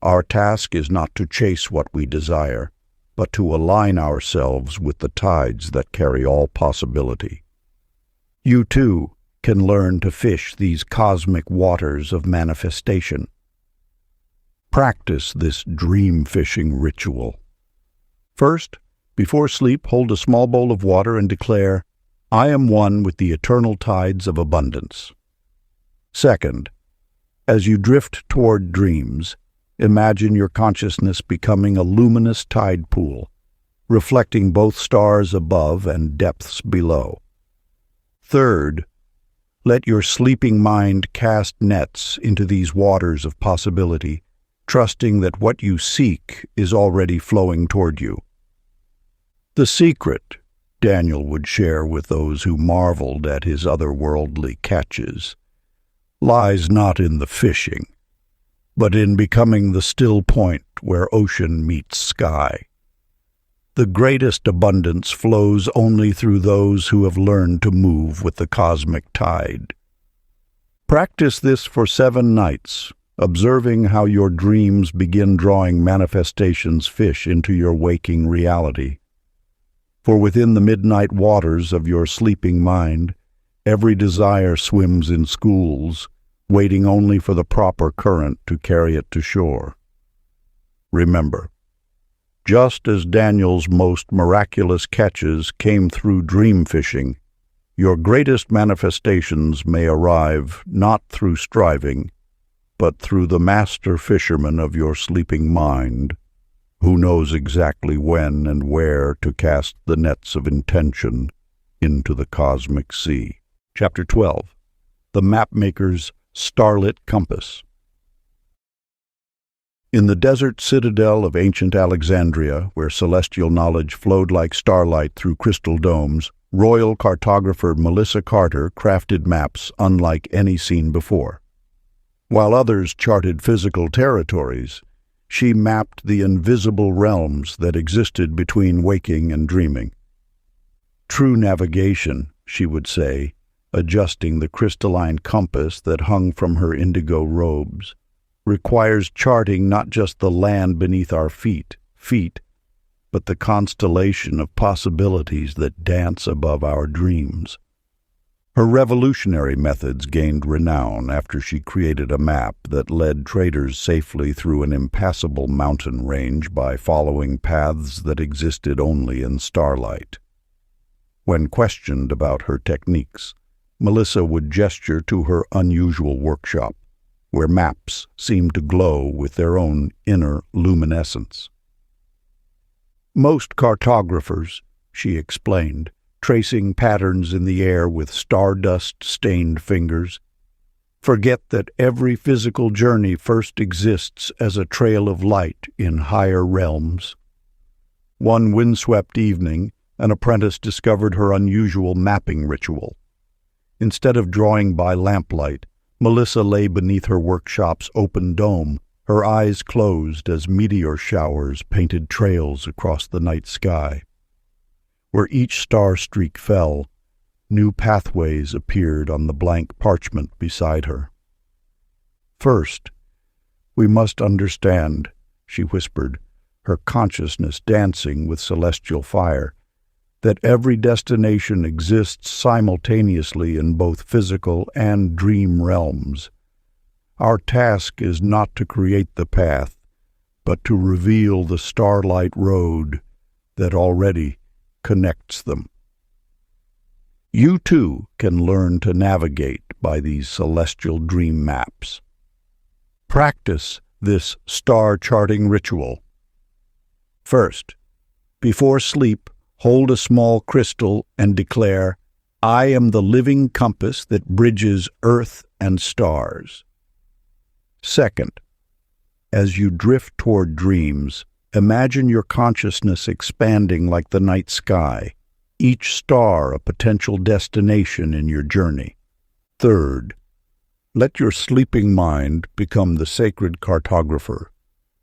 [SPEAKER 1] Our task is not to chase what we desire, but to align ourselves with the tides that carry all possibility. You, too, can learn to fish these cosmic waters of manifestation. Practice this dream fishing ritual. First, before sleep, hold a small bowl of water and declare, "I am one with the eternal tides of abundance." Second, as you drift toward dreams, imagine your consciousness becoming a luminous tide pool, reflecting both stars above and depths below. Third, let your sleeping mind cast nets into these waters of possibility, trusting that what you seek is already flowing toward you. The secret, Daniel would share with those who marveled at his otherworldly catches, lies not in the fishing, but in becoming the still point where ocean meets sky. The greatest abundance flows only through those who have learned to move with the cosmic tide. Practice this for 7 nights, observing how your dreams begin drawing manifestations fish into your waking reality. For within the midnight waters of your sleeping mind, every desire swims in schools, waiting only for the proper current to carry it to shore. Remember, just as Daniel's most miraculous catches came through dream fishing, your greatest manifestations may arrive not through striving, but through the master fisherman of your sleeping mind, who knows exactly when and where to cast the nets of intention into the cosmic sea. Chapter 12. The Mapmaker's Starlit Compass. In the desert citadel of ancient Alexandria, where celestial knowledge flowed like starlight through crystal domes, royal cartographer Melissa Carter crafted maps unlike any seen before. While others charted physical territories, she mapped the invisible realms that existed between waking and dreaming. True navigation, she would say, adjusting the crystalline compass that hung from her indigo robes, requires charting not just the land beneath our feet, but the constellation of possibilities that dance above our dreams. Her revolutionary methods gained renown after she created a map that led traders safely through an impassable mountain range by following paths that existed only in starlight. When questioned about her techniques, Melissa would gesture to her unusual workshop, where maps seemed to glow with their own inner luminescence. Most cartographers, she explained, tracing patterns in the air with stardust-stained fingers, forget that every physical journey first exists as a trail of light in higher realms. One windswept evening, an apprentice discovered her unusual mapping ritual. Instead of drawing by lamplight, Melissa lay beneath her workshop's open dome, her eyes closed as meteor showers painted trails across the night sky. Where each star streak fell, new pathways appeared on the blank parchment beside her. First, we must understand, she whispered, her consciousness dancing with celestial fire, that every destination exists simultaneously in both physical and dream realms. Our task is not to create the path, but to reveal the starlight road that already connects them. You too can learn to navigate by these celestial dream maps. Practice this star-charting ritual. First, before sleep, hold a small crystal and declare, "I am the living compass that bridges earth and stars." Second, as you drift toward dreams, imagine your consciousness expanding like the night sky, each star a potential destination in your journey. Third, let your sleeping mind become the sacred cartographer,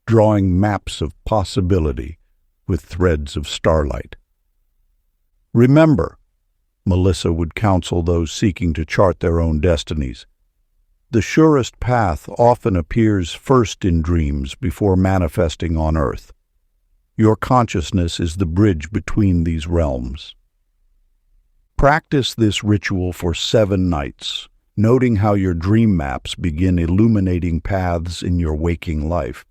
[SPEAKER 1] drawing maps of possibility with threads of starlight. Remember, Melissa would counsel those seeking to chart their own destinies, the surest path often appears first in dreams before manifesting on earth. Your consciousness is the bridge between these realms. Practice this ritual for 7 nights, noting how your dream maps begin illuminating paths in your waking life.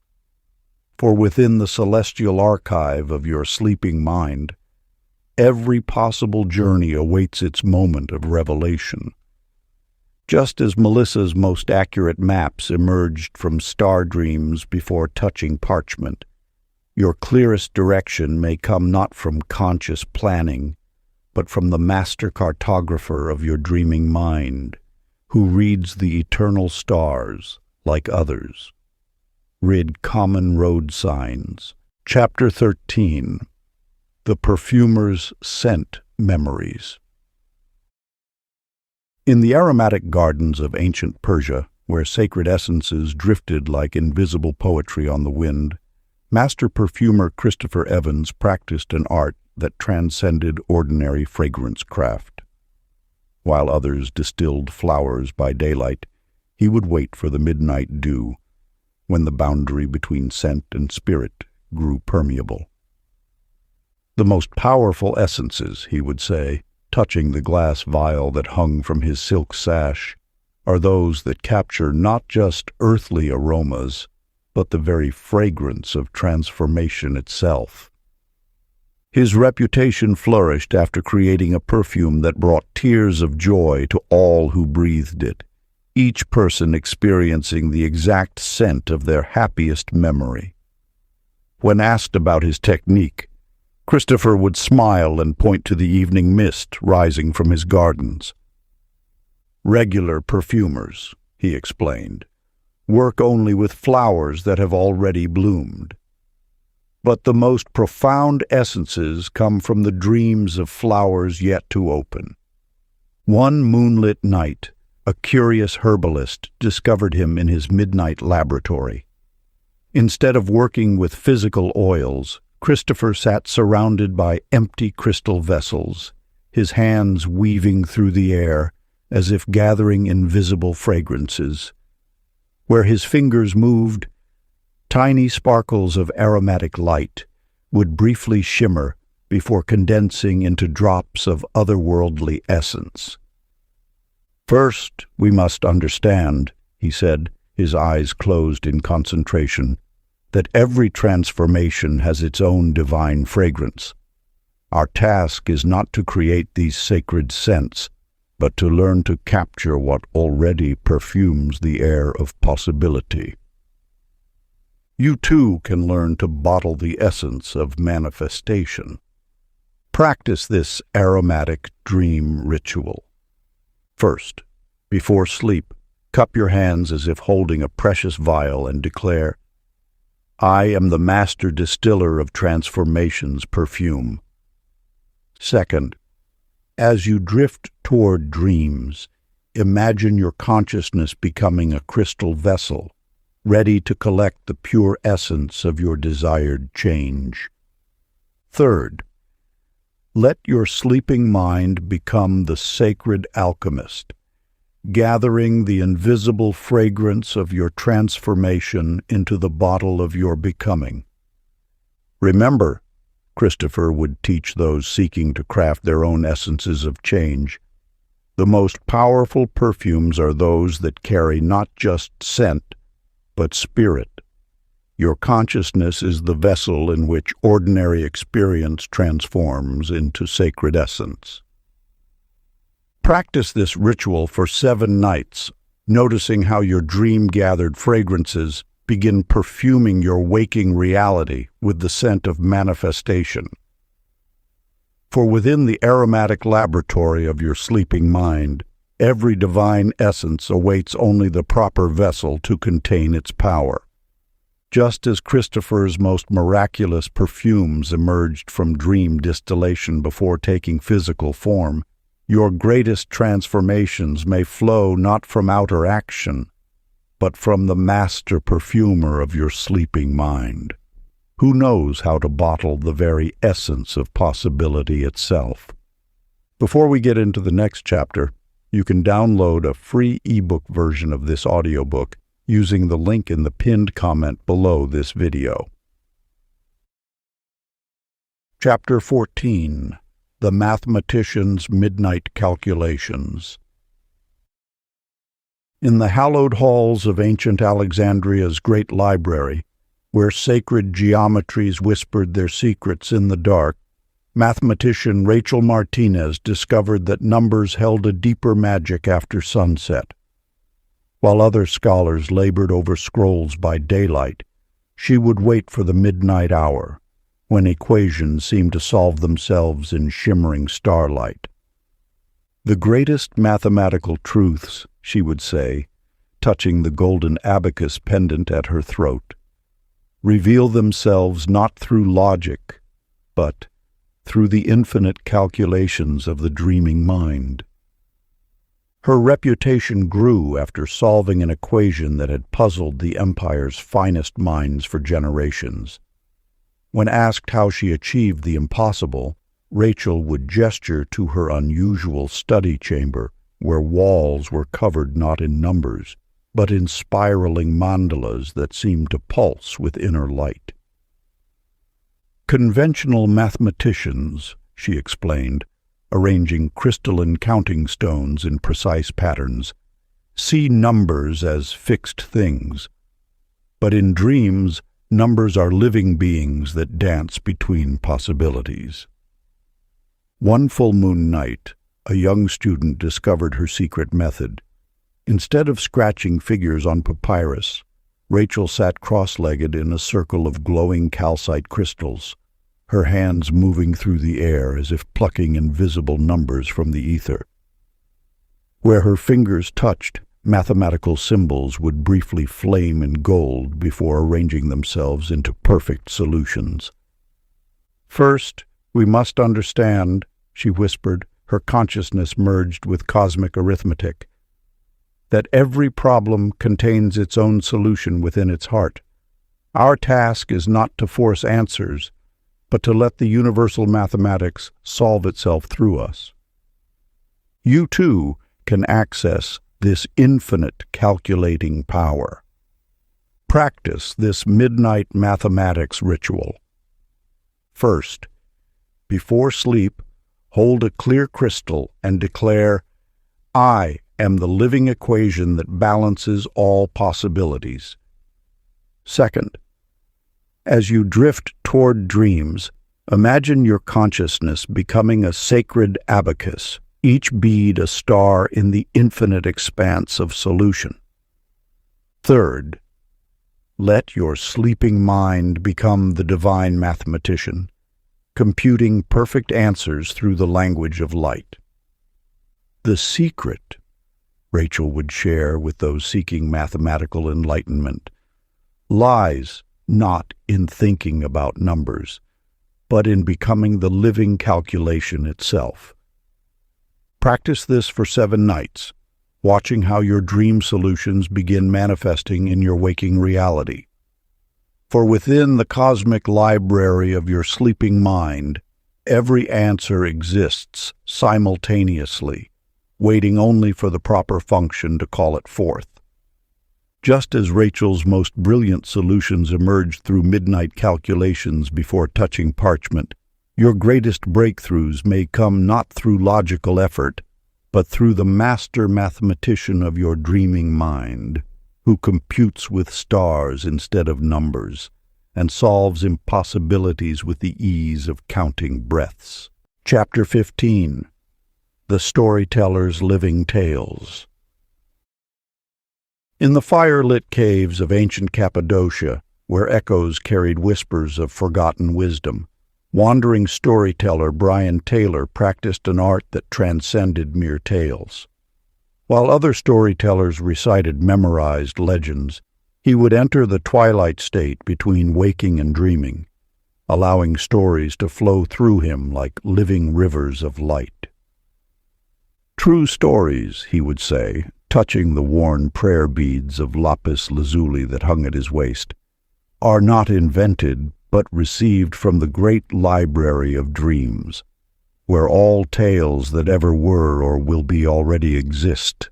[SPEAKER 1] For within the celestial archive of your sleeping mind, every possible journey awaits its moment of revelation. Just as Melissa's most accurate maps emerged from star dreams before touching parchment, your clearest direction may come not from conscious planning, but from the master cartographer of your dreaming mind, who reads the eternal stars like others. Read Common Road Signs. Chapter 13. The Perfumer's Scent Memories. In the aromatic gardens of ancient Persia, where sacred essences drifted like invisible poetry on the wind, master perfumer Christopher Evans practiced an art that transcended ordinary fragrance craft. While others distilled flowers by daylight, he would wait for the midnight dew, when the boundary between scent and spirit grew permeable. The most powerful essences, he would say, touching the glass vial that hung from his silk sash, are those that capture not just earthly aromas, but the very fragrance of transformation itself. His reputation flourished after creating a perfume that brought tears of joy to all who breathed it, each person experiencing the exact scent of their happiest memory. When asked about his technique, Christopher would smile and point to the evening mist rising from his gardens. Regular perfumers, he explained, work only with flowers that have already bloomed. But the most profound essences come from the dreams of flowers yet to open. One moonlit night, a curious herbalist discovered him in his midnight laboratory. Instead of working with physical oils, Christopher sat surrounded by empty crystal vessels, his hands weaving through the air as if gathering invisible fragrances. Where his fingers moved, tiny sparkles of aromatic light would briefly shimmer before condensing into drops of otherworldly essence. "First, we must understand," he said, his eyes closed in concentration, "that every transformation has its own divine fragrance. Our task is not to create these sacred scents, but to learn to capture what already perfumes the air of possibility. You too can learn to bottle the essence of manifestation. Practice this aromatic dream ritual. First, before sleep, cup your hands as if holding a precious vial and declare, "I am the master distiller of transformation's perfume." Second, as you drift toward dreams, imagine your consciousness becoming a crystal vessel, ready to collect the pure essence of your desired change. Third, let your sleeping mind become the sacred alchemist, gathering the invisible fragrance of your transformation into the bottle of your becoming. Remember, Christopher would teach those seeking to craft their own essences of change, the most powerful perfumes are those that carry not just scent, but spirit. Your consciousness is the vessel in which ordinary experience transforms into sacred essence. Practice this ritual for 7 nights, noticing how your dream-gathered fragrances begin perfuming your waking reality with the scent of manifestation. For within the aromatic laboratory of your sleeping mind, every divine essence awaits only the proper vessel to contain its power. Just as Christopher's most miraculous perfumes emerged from dream distillation before taking physical form, your greatest transformations may flow not from outer action, but from the master perfumer of your sleeping mind, who knows how to bottle the very essence of possibility itself. Before we get into the next chapter, you can download a free ebook version of this audiobook using the link in the pinned comment below this video. Chapter 14. The Mathematician's Midnight Calculations. In the hallowed halls of ancient Alexandria's great library, where sacred geometries whispered their secrets in the dark, mathematician Rachel Martinez discovered that numbers held a deeper magic after sunset. While other scholars labored over scrolls by daylight, she would wait for the midnight hour, when equations seemed to solve themselves in shimmering starlight. The greatest mathematical truths, she would say, touching the golden abacus pendant at her throat, reveal themselves not through logic, but through the infinite calculations of the dreaming mind. Her reputation grew after solving an equation that had puzzled the Empire's finest minds for generations. When asked how she achieved the impossible, Rachel would gesture to her unusual study chamber, where walls were covered not in numbers, but in spiraling mandalas that seemed to pulse with inner light. Conventional mathematicians, she explained, arranging crystalline counting stones in precise patterns, see numbers as fixed things. But in dreams, numbers are living beings that dance between possibilities. One full moon night, a young student discovered her secret method. Instead of scratching figures on papyrus, Rachel sat cross-legged in a circle of glowing calcite crystals, her hands moving through the air as if plucking invisible numbers from the ether. Where her fingers touched, mathematical symbols would briefly flame in gold before arranging themselves into perfect solutions. "First, we must understand," she whispered, her consciousness merged with cosmic arithmetic, "that every problem contains its own solution within its heart. Our task is not to force answers, but to let the universal mathematics solve itself through us. You, too, can access this infinite calculating power. Practice this midnight mathematics ritual. First, before sleep, hold a clear crystal and declare, 'I am the living equation that balances all possibilities.' Second, as you drift toward dreams, imagine your consciousness becoming a sacred abacus, each bead a star in the infinite expanse of solution. Third, let your sleeping mind become the divine mathematician, computing perfect answers through the language of light. The secret," Rachel would share with those seeking mathematical enlightenment, "lies not in thinking about numbers, but in becoming the living calculation itself. Practice this for 7 nights, watching how your dream solutions begin manifesting in your waking reality. For within the cosmic library of your sleeping mind, every answer exists simultaneously, waiting only for the proper function to call it forth. Just as Rachel's most brilliant solutions emerged through midnight calculations before touching parchment, your greatest breakthroughs may come not through logical effort, but through the master mathematician of your dreaming mind, who computes with stars instead of numbers, and solves impossibilities with the ease of counting breaths." Chapter 15. The Storyteller's Living Tales. In the fire-lit caves of ancient Cappadocia, where echoes carried whispers of forgotten wisdom, wandering storyteller Brian Taylor practiced an art that transcended mere tales. While other storytellers recited memorized legends, he would enter the twilight state between waking and dreaming, allowing stories to flow through him like living rivers of light. "True stories," he would say, touching the worn prayer beads of lapis lazuli that hung at his waist, "are not invented, but received from the great library of dreams, where all tales that ever were or will be already exist."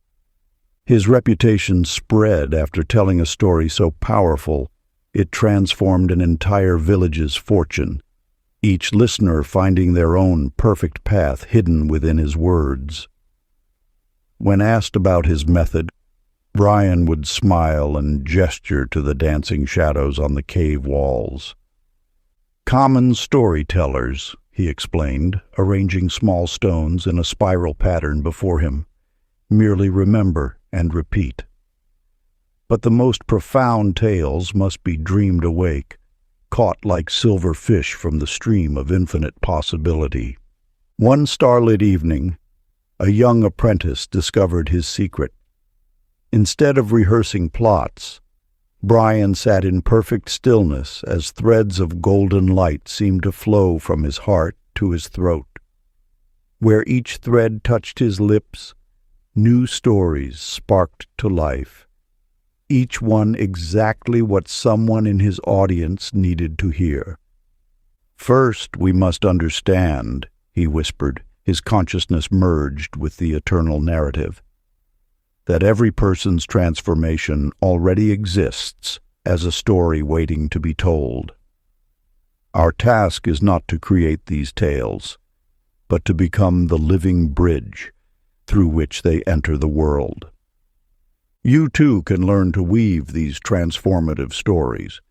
[SPEAKER 1] His reputation spread after telling a story so powerful it transformed an entire village's fortune, each listener finding their own perfect path hidden within his words. When asked about his method, Brian would smile and gesture to the dancing shadows on the cave walls. "Common storytellers," he explained, arranging small stones in a spiral pattern before him, "merely remember and repeat. But the most profound tales must be dreamed awake, caught like silver fish from the stream of infinite possibility." One starlit evening, a young apprentice discovered his secret. Instead of rehearsing plots, Brian sat in perfect stillness as threads of golden light seemed to flow from his heart to his throat. Where each thread touched his lips, New stories sparked to life, each one exactly what someone in his audience needed to hear. "First, we must understand," he whispered, his consciousness merged with the eternal narrative, "that every person's transformation already exists as a story waiting to be told. Our task is not to create these tales, but to become the living bridge through which they enter the world. You too can learn to weave these transformative stories.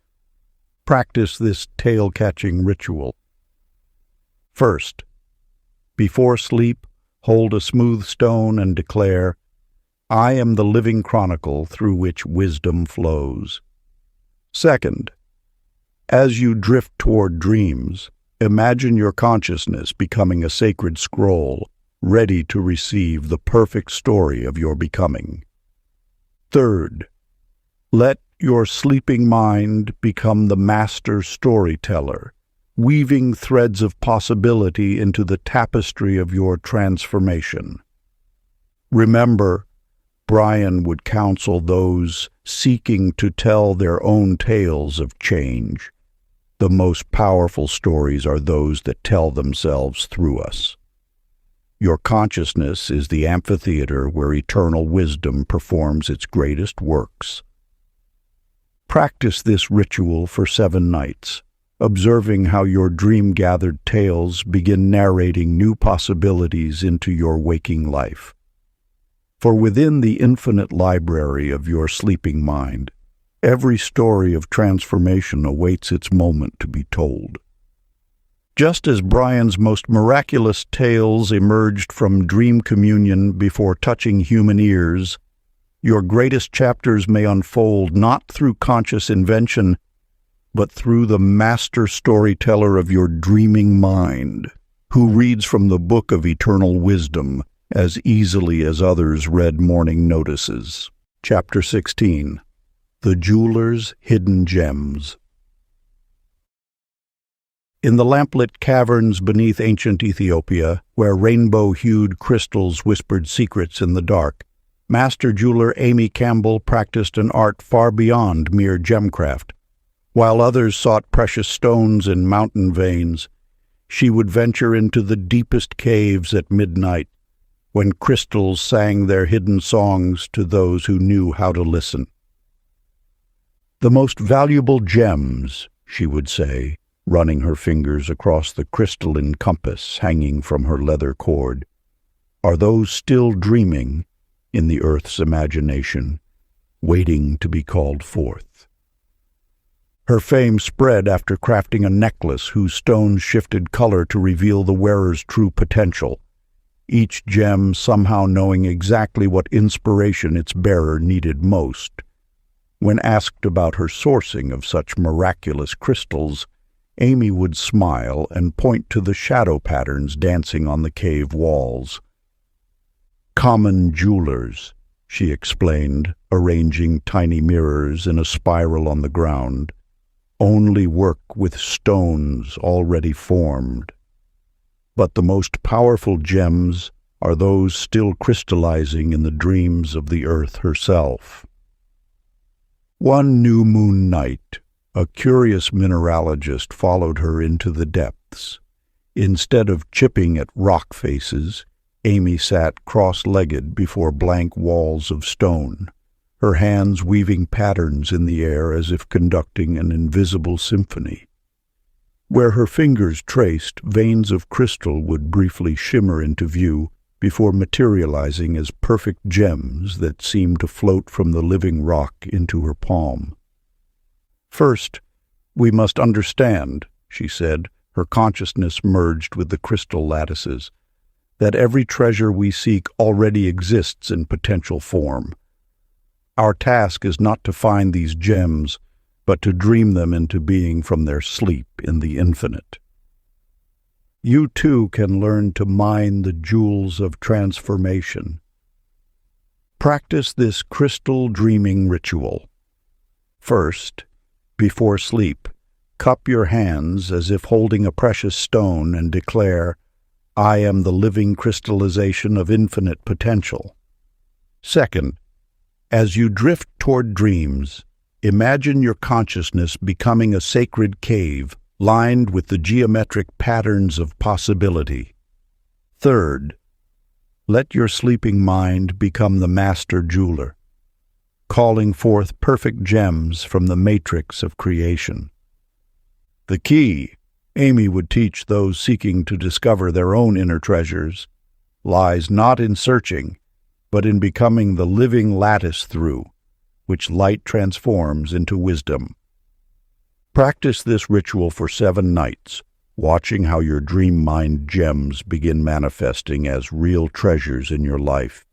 [SPEAKER 1] Practice this tale-catching ritual. First, before sleep, hold a smooth stone and declare, 'I am the living chronicle through which wisdom flows.' Second, as you drift toward dreams, imagine your consciousness becoming a sacred scroll, ready to receive the perfect story of your becoming. Third, let your sleeping mind become the master storyteller, weaving threads of possibility into the tapestry of your transformation. Remember, Brian would counsel those seeking to tell their own tales of change. The most powerful stories are those that tell themselves through us. Your consciousness is the amphitheater where eternal wisdom performs its greatest works. Practice this ritual for 7 nights, observing how your dream-gathered tales begin narrating new possibilities into your waking life. For within the infinite library of your sleeping mind, every story of transformation awaits its moment to be told. Just as Brian's most miraculous tales emerged from dream communion before touching human ears, your greatest chapters may unfold not through conscious invention, but through the master storyteller of your dreaming mind, who reads from the book of eternal wisdom as easily as others read morning notices. Chapter 16. The Jeweler's Hidden Gems. In the lamplit caverns beneath ancient Ethiopia, where rainbow-hued crystals whispered secrets in the dark, Master Jeweler Amy Campbell practiced an art far beyond mere gemcraft. While others sought precious stones in mountain veins, she would venture into the deepest caves at midnight, when crystals sang their hidden songs to those who knew how to listen. "The most valuable gems," she would say, running her fingers across the crystalline compass hanging from her leather cord, "are those still dreaming in the earth's imagination, waiting to be called forth." Her fame spread after crafting a necklace whose stones shifted color to reveal the wearer's true potential, each gem somehow knowing exactly what inspiration its bearer needed most. When asked about her sourcing of such miraculous crystals, Amy would smile and point to the shadow patterns dancing on the cave walls. "Common jewelers," she explained, arranging tiny mirrors in a spiral on the ground, "only work with stones already formed. But the most powerful gems are those still crystallizing in the dreams of the earth herself." One new moon night, a curious mineralogist followed her into the depths. Instead of chipping at rock faces, Amy sat cross-legged before blank walls of stone, her hands weaving patterns in the air as if conducting an invisible symphony. Where her fingers traced, veins of crystal would briefly shimmer into view before materializing as perfect gems that seemed to float from the living rock into her palm. "First, we must understand," she said, her consciousness merged with the crystal lattices, "that every treasure we seek already exists in potential form. Our task is not to find these gems, but to dream them into being from their sleep in the infinite. You too can learn to mine the jewels of transformation. Practice this crystal dreaming ritual. First, before sleep, cup your hands as if holding a precious stone and declare, 'I am the living crystallization of infinite potential.' Second, as you drift toward dreams, imagine your consciousness becoming a sacred cave lined with the geometric patterns of possibility. Third, let your sleeping mind become the master jeweler, calling forth perfect gems from the matrix of creation. The key, Amy would teach those seeking to discover their own inner treasures, lies not in searching, but in becoming the living lattice through which light transforms into wisdom. Practice this ritual for 7 nights, watching how your dream mind gems begin manifesting as real treasures in your life.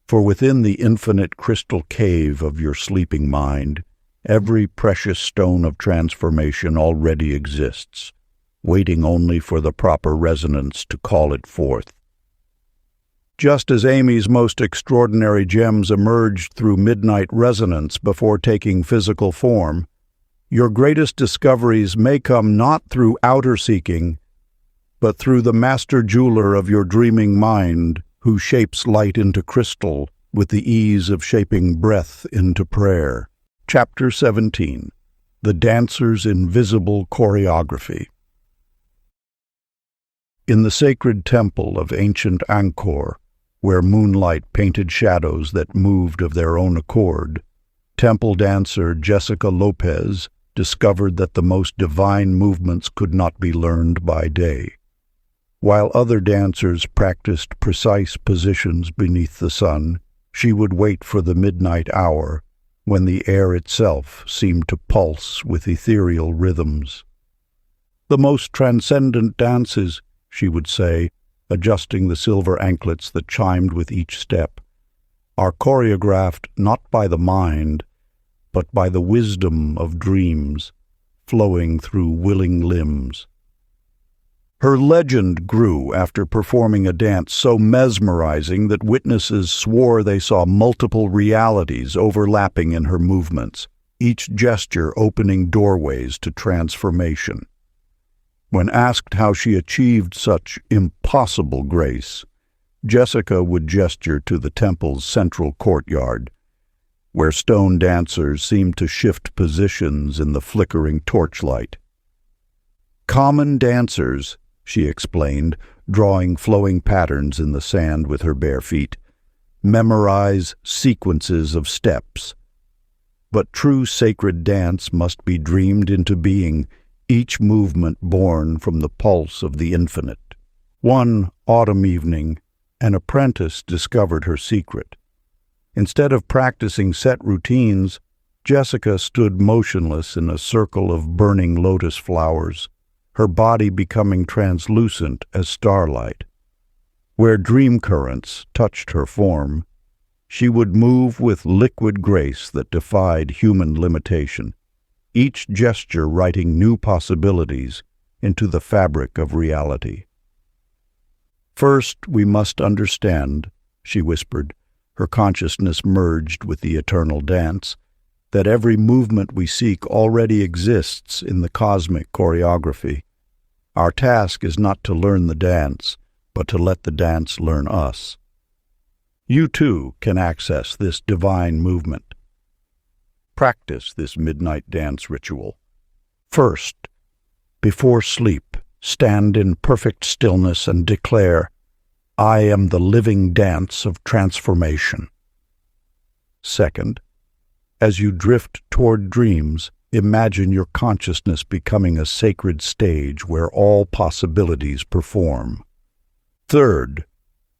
[SPEAKER 1] For within the infinite crystal cave of your sleeping mind, every precious stone of transformation already exists, waiting only for the proper resonance to call it forth. Just as Amy's most extraordinary gems emerged through midnight resonance before taking physical form, your greatest discoveries may come not through outer seeking, but through the master jeweler of your dreaming mind, who shapes light into crystal with the ease of shaping breath into prayer. Chapter 17. The Dancer's Invisible Choreography. In the sacred temple of ancient Angkor, where moonlight painted shadows that moved of their own accord, temple dancer Jessica Lopez discovered that the most divine movements could not be learned by day. While other dancers practiced precise positions beneath the sun, she would wait for the midnight hour, when the air itself seemed to pulse with ethereal rhythms. "The most transcendent dances," she would say, adjusting the silver anklets that chimed with each step, "are choreographed not by the mind, but by the wisdom of dreams, flowing through willing limbs." Her legend grew after performing a dance so mesmerizing that witnesses swore they saw multiple realities overlapping in her movements, each gesture opening doorways to transformation. When asked how she achieved such impossible grace, Jessica would gesture to the temple's central courtyard, where stone dancers seemed to shift positions in the flickering torchlight. "Common dancers," she explained, drawing flowing patterns in the sand with her bare feet, "memorize sequences of steps. But true sacred dance must be dreamed into being, each movement born from the pulse of the infinite." One autumn evening, an apprentice discovered her secret. Instead of practicing set routines, Jessica stood motionless in a circle of burning lotus flowers, her body becoming translucent as starlight. Where dream currents touched her form, she would move with liquid grace that defied human limitation, each gesture writing new possibilities into the fabric of reality. "First, we must understand," she whispered, her consciousness merged with the eternal dance, "that every movement we seek already exists in the cosmic choreography. Our task is not to learn the dance, but to let the dance learn us. You too can access this divine movement. Practice this midnight dance ritual. First, before sleep, stand in perfect stillness and declare, 'I am the living dance of transformation.' Second, as you drift toward dreams, imagine your consciousness becoming a sacred stage where all possibilities perform. Third,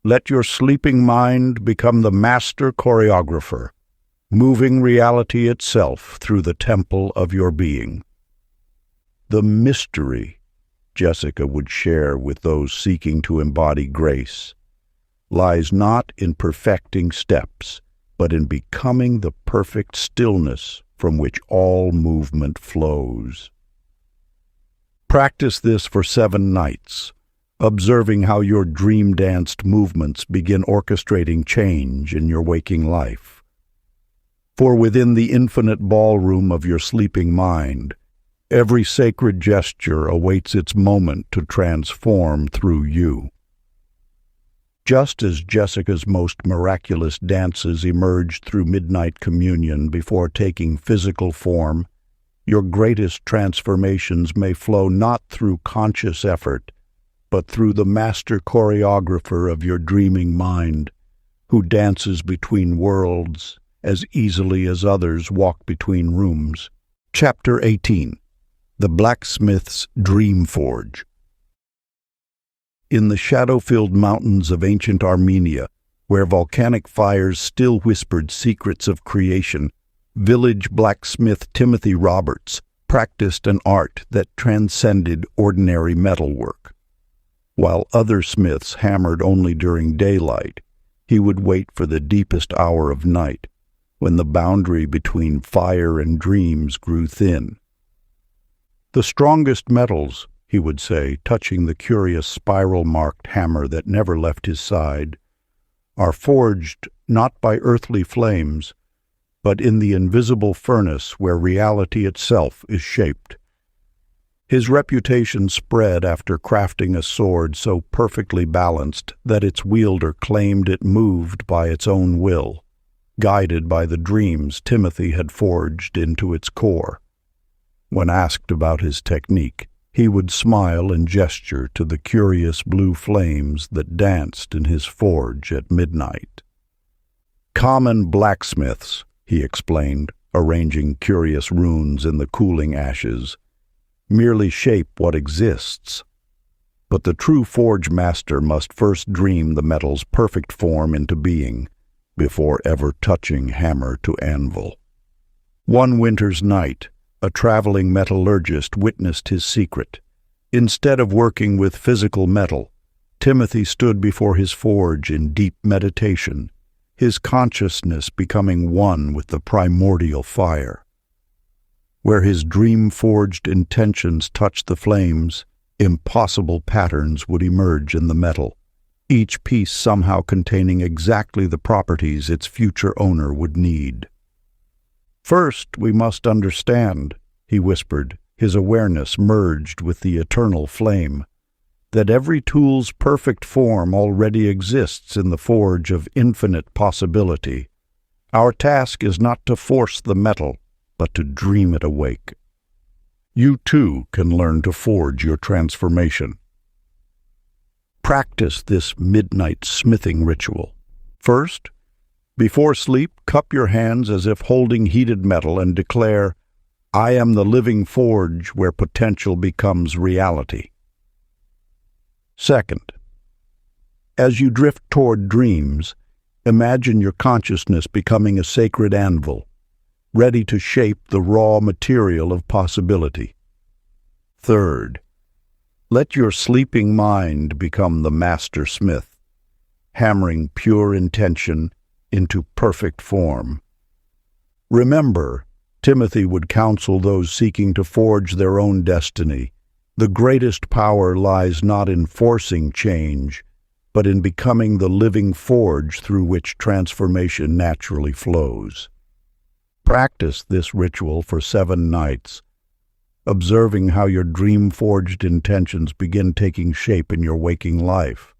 [SPEAKER 1] let your sleeping mind become the master choreographer, moving reality itself through the temple of your being. The mystery," Jessica would share with those seeking to embody grace, "lies not in perfecting steps, but in becoming the perfect stillness from which all movement flows." Practice this for 7 nights, observing how your dream-danced movements begin orchestrating change in your waking life. For within the infinite ballroom of your sleeping mind, every sacred gesture awaits its moment to transform through you. Just as Jessica's most miraculous dances emerged through midnight communion before taking physical form, your greatest transformations may flow not through conscious effort, but through the master choreographer of your dreaming mind, who dances between worlds as easily as others walk between rooms. Chapter 18. The Blacksmith's Dream Forge. In the shadow-filled mountains of ancient Armenia, where volcanic fires still whispered secrets of creation, village blacksmith Timothy Roberts practiced an art that transcended ordinary metalwork. While other smiths hammered only during daylight, he would wait for the deepest hour of night, when the boundary between fire and dreams grew thin. "The strongest metals," he would say, touching the curious spiral-marked hammer that never left his side, "are forged not by earthly flames, but in the invisible furnace where reality itself is shaped." His reputation spread after crafting a sword so perfectly balanced that its wielder claimed it moved by its own will, guided by the dreams Timothy had forged into its core. When asked about his technique, he would smile and gesture to the curious blue flames that danced in his forge at midnight. "Common blacksmiths," he explained, arranging curious runes in the cooling ashes, "merely shape what exists. But the true forge master must first dream the metal's perfect form into being, before ever touching hammer to anvil." One winter's night, a traveling metallurgist witnessed his secret. Instead of working with physical metal, Timothy stood before his forge in deep meditation, his consciousness becoming one with the primordial fire. Where his dream-forged intentions touched the flames, impossible patterns would emerge in the metal, each piece somehow containing exactly the properties its future owner would need. "First, we must understand," he whispered, his awareness merged with the eternal flame, "that every tool's perfect form already exists in the forge of infinite possibility. Our task is not to force the metal, but to dream it awake. You too can learn to forge your transformation. Practice this midnight smithing ritual. First, before sleep, cup your hands as if holding heated metal and declare, 'I am the living forge where potential becomes reality.' Second, as you drift toward dreams, imagine your consciousness becoming a sacred anvil, ready to shape the raw material of possibility. Third, let your sleeping mind become the master smith, hammering pure intention into perfect form. Remember, Timothy would counsel those seeking to forge their own destiny, the greatest power lies not in forcing change, but in becoming the living forge through which transformation naturally flows. Practice this ritual for 7 nights, observing how your dream-forged intentions begin taking shape in your waking life.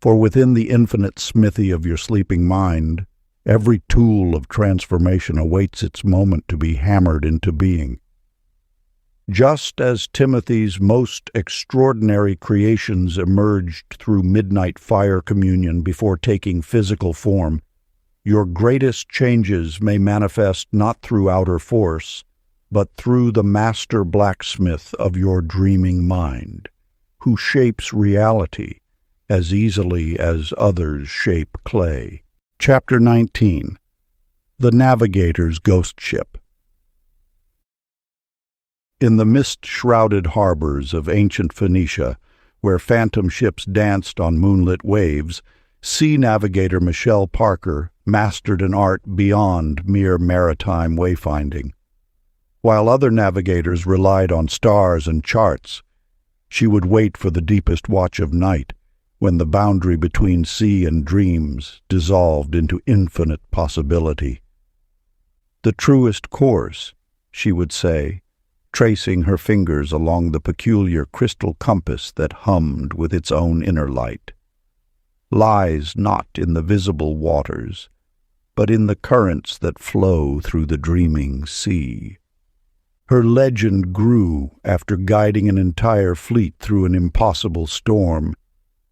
[SPEAKER 1] For within the infinite smithy of your sleeping mind, every tool of transformation awaits its moment to be hammered into being. Just as Timothy's most extraordinary creations emerged through midnight fire communion before taking physical form, your greatest changes may manifest not through outer force, but through the master blacksmith of your dreaming mind, who shapes reality as easily as others shape clay. Chapter 19. The Navigator's Ghost Ship. In the mist-shrouded harbors of ancient Phoenicia, where phantom ships danced on moonlit waves, sea navigator Michelle Parker mastered an art beyond mere maritime wayfinding. While other navigators relied on stars and charts, she would wait for the deepest watch of night, when the boundary between sea and dreams dissolved into infinite possibility. "The truest course," she would say, tracing her fingers along the peculiar crystal compass that hummed with its own inner light. lies not in the visible waters, but in the currents that flow through the dreaming sea. Her legend grew after guiding an entire fleet through an impossible storm,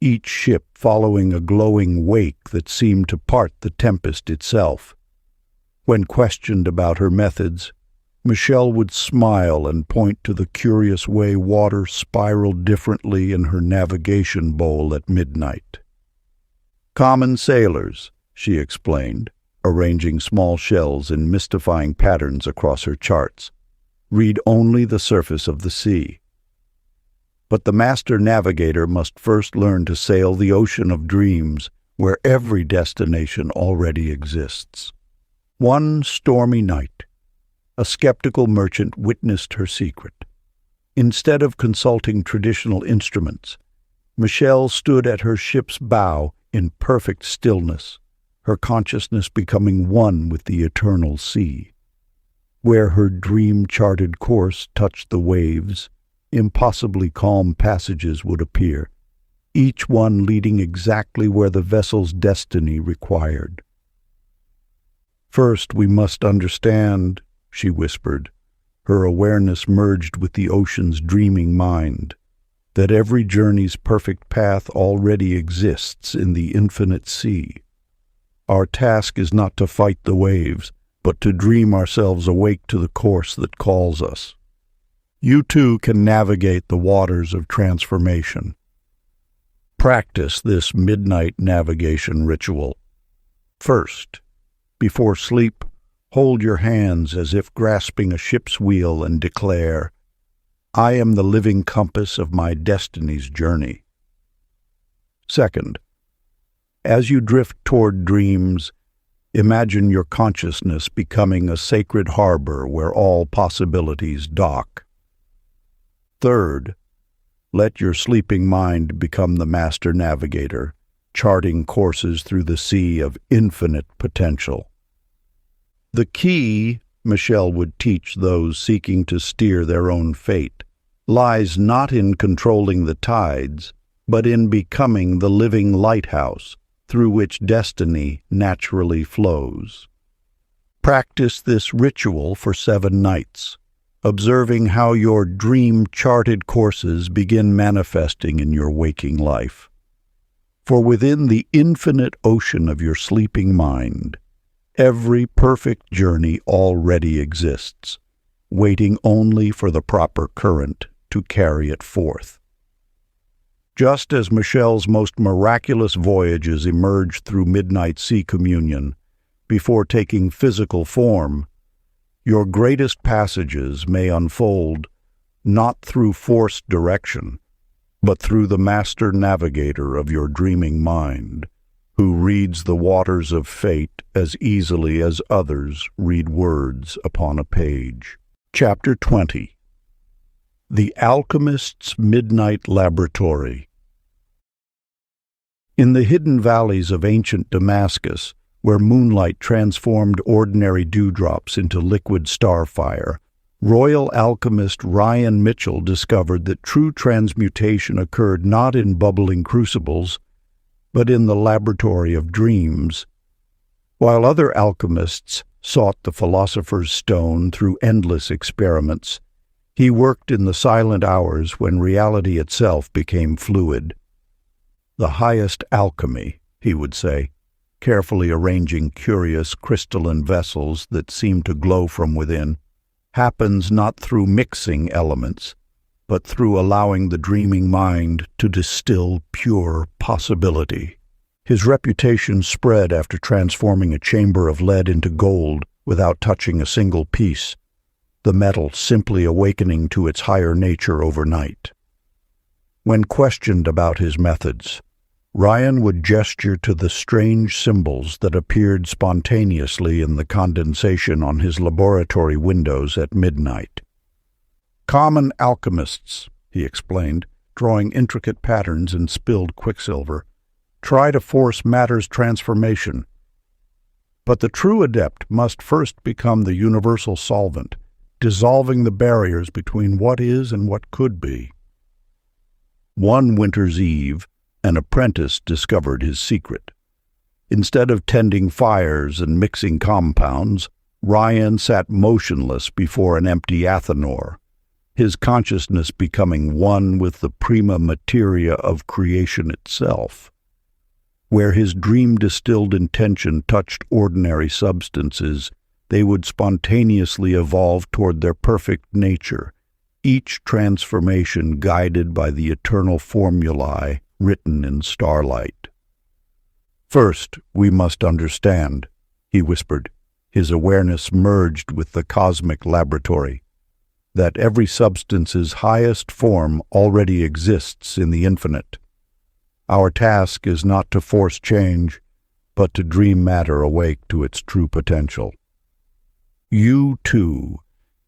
[SPEAKER 1] each ship following a glowing wake that seemed to part the tempest itself. When questioned about her methods, Michelle would smile and point to the curious way water spiraled differently in her navigation bowl at midnight. "Common sailors," she explained, arranging small shells in mystifying patterns across her charts, "read only the surface of the sea. But the master navigator must first learn to sail the ocean of dreams where every destination already exists." One stormy night, a skeptical merchant witnessed her secret. Instead of consulting traditional instruments, Michelle stood at her ship's bow in perfect stillness, her consciousness becoming one with the eternal sea. Where her dream-charted course touched the waves, impossibly calm passages would appear, each one leading exactly where the vessel's destiny required. "First, we must understand," she whispered, her awareness merged with the ocean's dreaming mind, "that every journey's perfect path already exists in the infinite sea. Our task is not to fight the waves, but to dream ourselves awake to the course that calls us. You too can navigate the waters of transformation. Practice this midnight navigation ritual. First, before sleep, hold your hands as if grasping a ship's wheel and declare, 'I am the living compass of my destiny's journey.' Second, as you drift toward dreams, imagine your consciousness becoming a sacred harbor where all possibilities dock. Third, let your sleeping mind become the master navigator, charting courses through the sea of infinite potential. The key, Michelle would teach those seeking to steer their own fate, lies not in controlling the tides, but in becoming the living lighthouse through which destiny naturally flows. Practice this ritual for 7 nights, observing how your dream-charted courses begin manifesting in your waking life. For within the infinite ocean of your sleeping mind, every perfect journey already exists, waiting only for the proper current to carry it forth. Just as Michelle's most miraculous voyages emerged through midnight sea communion, before taking physical form, your greatest passages may unfold not through forced direction, but through the master navigator of your dreaming mind, who reads the waters of fate as easily as others read words upon a page. Chapter 20. The Alchemist's Midnight Laboratory. In the hidden valleys of ancient Damascus, where moonlight transformed ordinary dewdrops into liquid starfire, royal alchemist Ryan Mitchell discovered that true transmutation occurred not in bubbling crucibles, but in the laboratory of dreams. While other alchemists sought the philosopher's stone through endless experiments, he worked in the silent hours when reality itself became fluid. "The highest alchemy," he would say, carefully arranging curious crystalline vessels that seemed to glow from within, "happens not through mixing elements, but through allowing the dreaming mind to distill pure possibility." His reputation spread after transforming a chamber of lead into gold without touching a single piece, the metal simply awakening to its higher nature overnight. When questioned about his methods, Ryan would gesture to the strange symbols that appeared spontaneously in the condensation on his laboratory windows at midnight. "Common alchemists," he explained, drawing intricate patterns in spilled quicksilver, "try to force matter's transformation. But the true adept must first become the universal solvent, dissolving the barriers between what is and what could be." One winter's eve, An apprentice discovered his secret. Instead of tending fires and mixing compounds, Ryan sat motionless before an empty athanor, his consciousness becoming one with the prima materia of creation itself. Where his dream-distilled intention touched ordinary substances, they would spontaneously evolve toward their perfect nature, each transformation guided by the eternal formulae written in starlight. "First, we must understand," he whispered, his awareness merged with the cosmic laboratory, "that every substance's highest form already exists in the infinite. Our task is not to force change, but to dream matter awake to its true potential. You, too,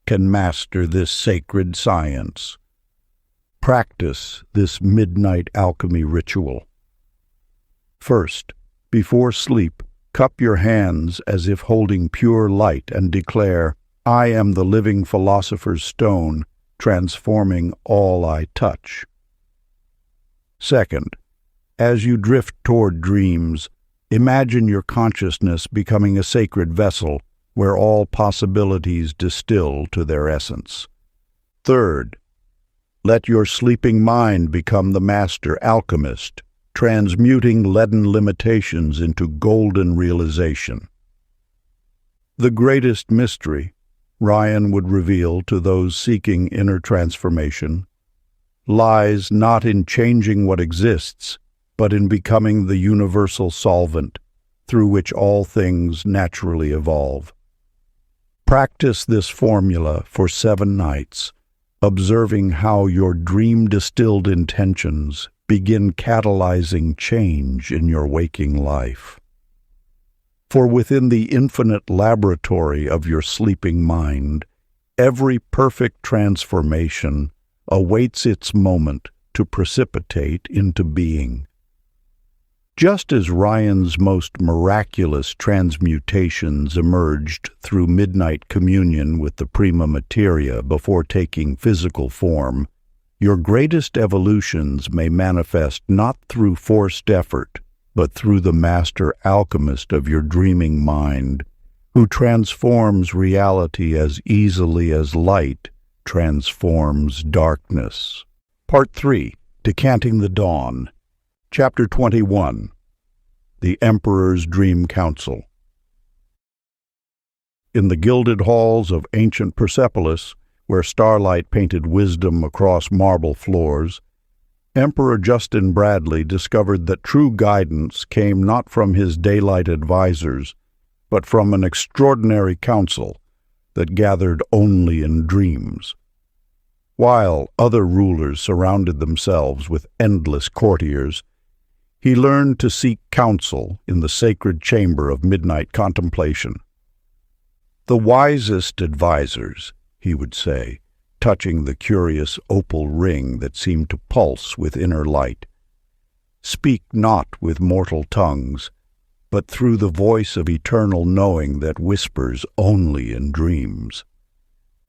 [SPEAKER 1] can master this sacred science. Practice this midnight alchemy ritual. First, before sleep, cup your hands as if holding pure light and declare, 'I am the living philosopher's stone, transforming all I touch.' Second, as you drift toward dreams, imagine your consciousness becoming a sacred vessel where all possibilities distill to their essence. Third, let your sleeping mind become the master alchemist, transmuting leaden limitations into golden realization. The greatest mystery, Ryan would reveal to those seeking inner transformation, lies not in changing what exists, but in becoming the universal solvent through which all things naturally evolve. Practice this formula for 7 nights, observing how your dream-distilled intentions begin catalyzing change in your waking life. For within the infinite laboratory of your sleeping mind, every perfect transformation awaits its moment to precipitate into being. Just as Ryan's most miraculous transmutations emerged through midnight communion with the prima materia before taking physical form, your greatest evolutions may manifest not through forced effort, but through the master alchemist of your dreaming mind, who transforms reality as easily as light transforms darkness. Part 3. Decanting the Dawn. Chapter 21. The Emperor's Dream Council. In the gilded halls of ancient Persepolis, where starlight painted wisdom across marble floors, Emperor Justin Bradley discovered that true guidance came not from his daylight advisors, but from an extraordinary council that gathered only in dreams. While other rulers surrounded themselves with endless courtiers, he learned to seek counsel in the sacred chamber of midnight contemplation. "The wisest advisors," he would say, touching the curious opal ring that seemed to pulse with inner light, "speak not with mortal tongues, but through the voice of eternal knowing that whispers only in dreams."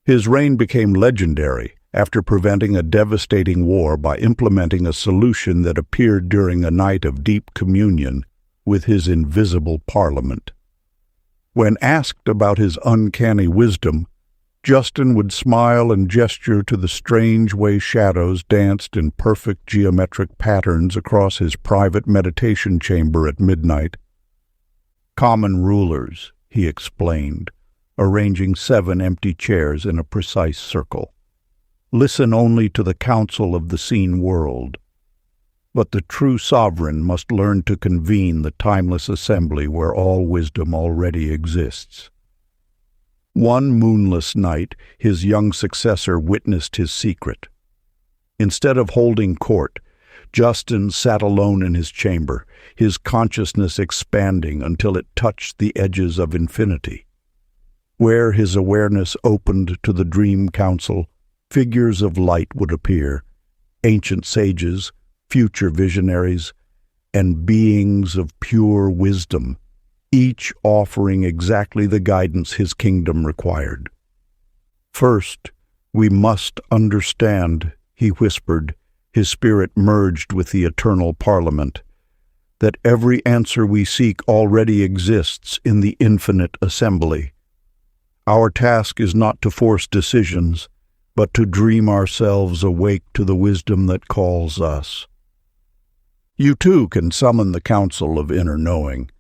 [SPEAKER 1] His reign became legendary after preventing a devastating war by implementing a solution that appeared during a night of deep communion with his invisible parliament. When asked about his uncanny wisdom, Justin would smile and gesture to the strange way shadows danced in perfect geometric patterns across his private meditation chamber at midnight. "Common rulers," he explained, arranging 7 empty chairs in a precise circle. "Listen only to the counsel of the seen world. But the true sovereign must learn to convene the timeless assembly where all wisdom already exists." One moonless night, his young successor witnessed his secret. Instead of holding court, Justin sat alone in his chamber, his consciousness expanding until it touched the edges of infinity. Where his awareness opened to the dream council, figures of light would appear, ancient sages, future visionaries, and beings of pure wisdom, each offering exactly the guidance his kingdom required. "First, we must understand," he whispered, his spirit merged with the eternal Parliament, that every answer we seek already exists in the infinite assembly. Our task is not to force decisions, but to dream ourselves awake to the wisdom that calls us. You too can summon the council of inner knowing.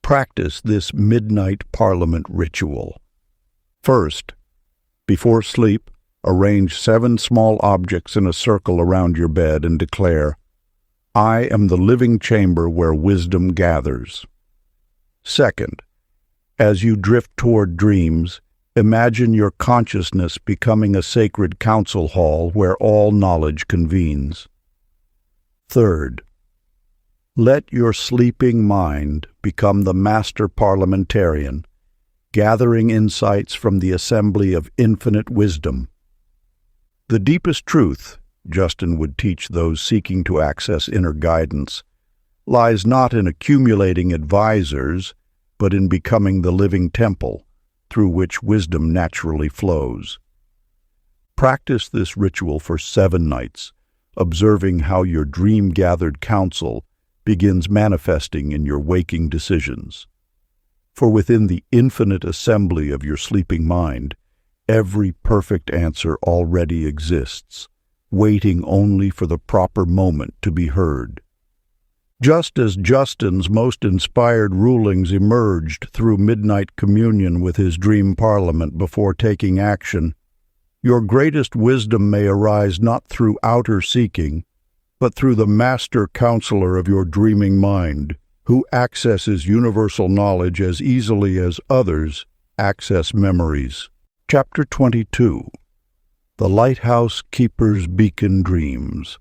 [SPEAKER 1] Practice this midnight Parliament ritual. First, before sleep, arrange 7 small objects in a circle around your bed and declare, "I am the living chamber where wisdom gathers." Second, as you drift toward dreams, imagine your consciousness becoming a sacred council hall where all knowledge convenes. Third, let your sleeping mind become the master parliamentarian, gathering insights from the assembly of infinite wisdom. The deepest truth, Justin would teach those seeking to access inner guidance, lies not in accumulating advisors, but in becoming the living temple through which wisdom naturally flows. Practice this ritual for 7 nights, observing how your dream-gathered counsel begins manifesting in your waking decisions. For within the infinite assembly of your sleeping mind, every perfect answer already exists, waiting only for the proper moment to be heard. Just as Justin's most inspired rulings emerged through midnight communion with his dream parliament before taking action, your greatest wisdom may arise not through outer seeking, but through the master counselor of your dreaming mind, who accesses universal knowledge as easily as others access memories. Chapter 22. The Lighthouse Keeper's Beacon Dreams.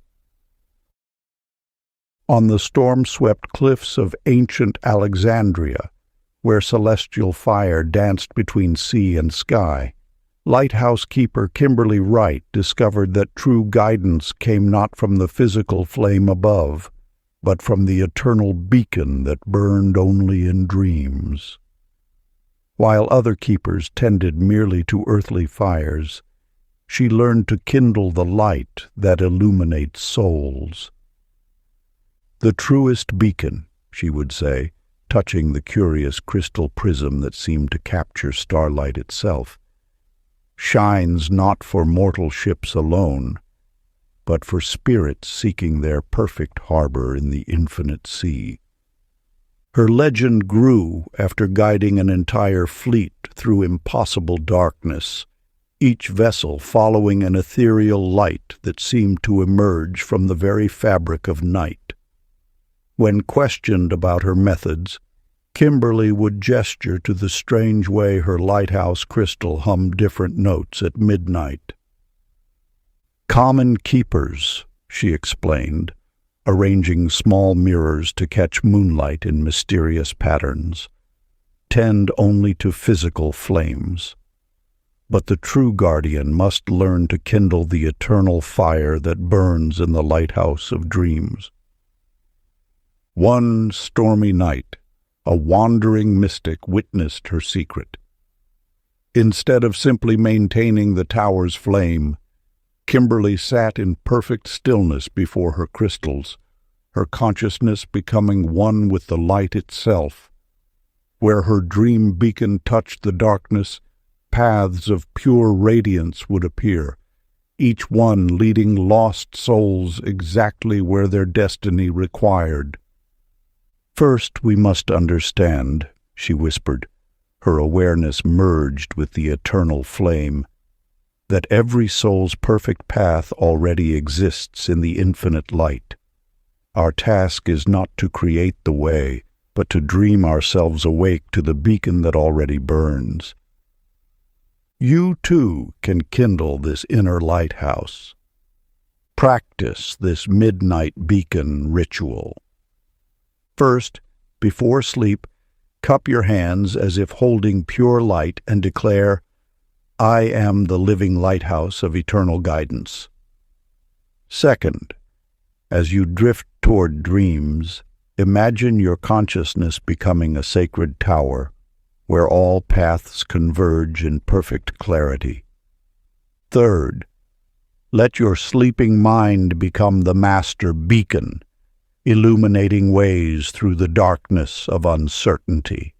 [SPEAKER 1] On the storm-swept cliffs of ancient Alexandria, where celestial fire danced between sea and sky, lighthouse keeper Kimberly Wright discovered that true guidance came not from the physical flame above, but from the eternal beacon that burned only in dreams. While other keepers tended merely to earthly fires, she learned to kindle the light that illuminates souls. "The truest beacon," she would say, touching the curious crystal prism that seemed to capture starlight itself, "shines not for mortal ships alone, but for spirits seeking their perfect harbor in the infinite sea." Her legend grew after guiding an entire fleet through impossible darkness, each vessel following an ethereal light that seemed to emerge from the very fabric of night. When questioned about her methods, Kimberly would gesture to the strange way her lighthouse crystal hummed different notes at midnight. "Common keepers," she explained, arranging small mirrors to catch moonlight in mysterious patterns, "tend only to physical flames. But the true guardian must learn to kindle the eternal fire that burns in the lighthouse of dreams." One stormy night, a wandering mystic witnessed her secret. Instead of simply maintaining the tower's flame, Kimberly sat in perfect stillness before her crystals, her consciousness becoming one with the light itself. Where her dream beacon touched the darkness, paths of pure radiance would appear, each one leading lost souls exactly where their destiny required. "First we must understand," she whispered, her awareness merged with the eternal flame, "that every soul's perfect path already exists in the infinite light. Our task is not to create the way, but to dream ourselves awake to the beacon that already burns. You, too, can kindle this inner lighthouse. Practice this midnight beacon ritual. First, before sleep, cup your hands as if holding pure light and declare, "I am the living lighthouse of eternal guidance." Second, as you drift toward dreams, imagine your consciousness becoming a sacred tower, where all paths converge in perfect clarity. Third, Let your sleeping mind become the master beacon, illuminating ways through the darkness of uncertainty.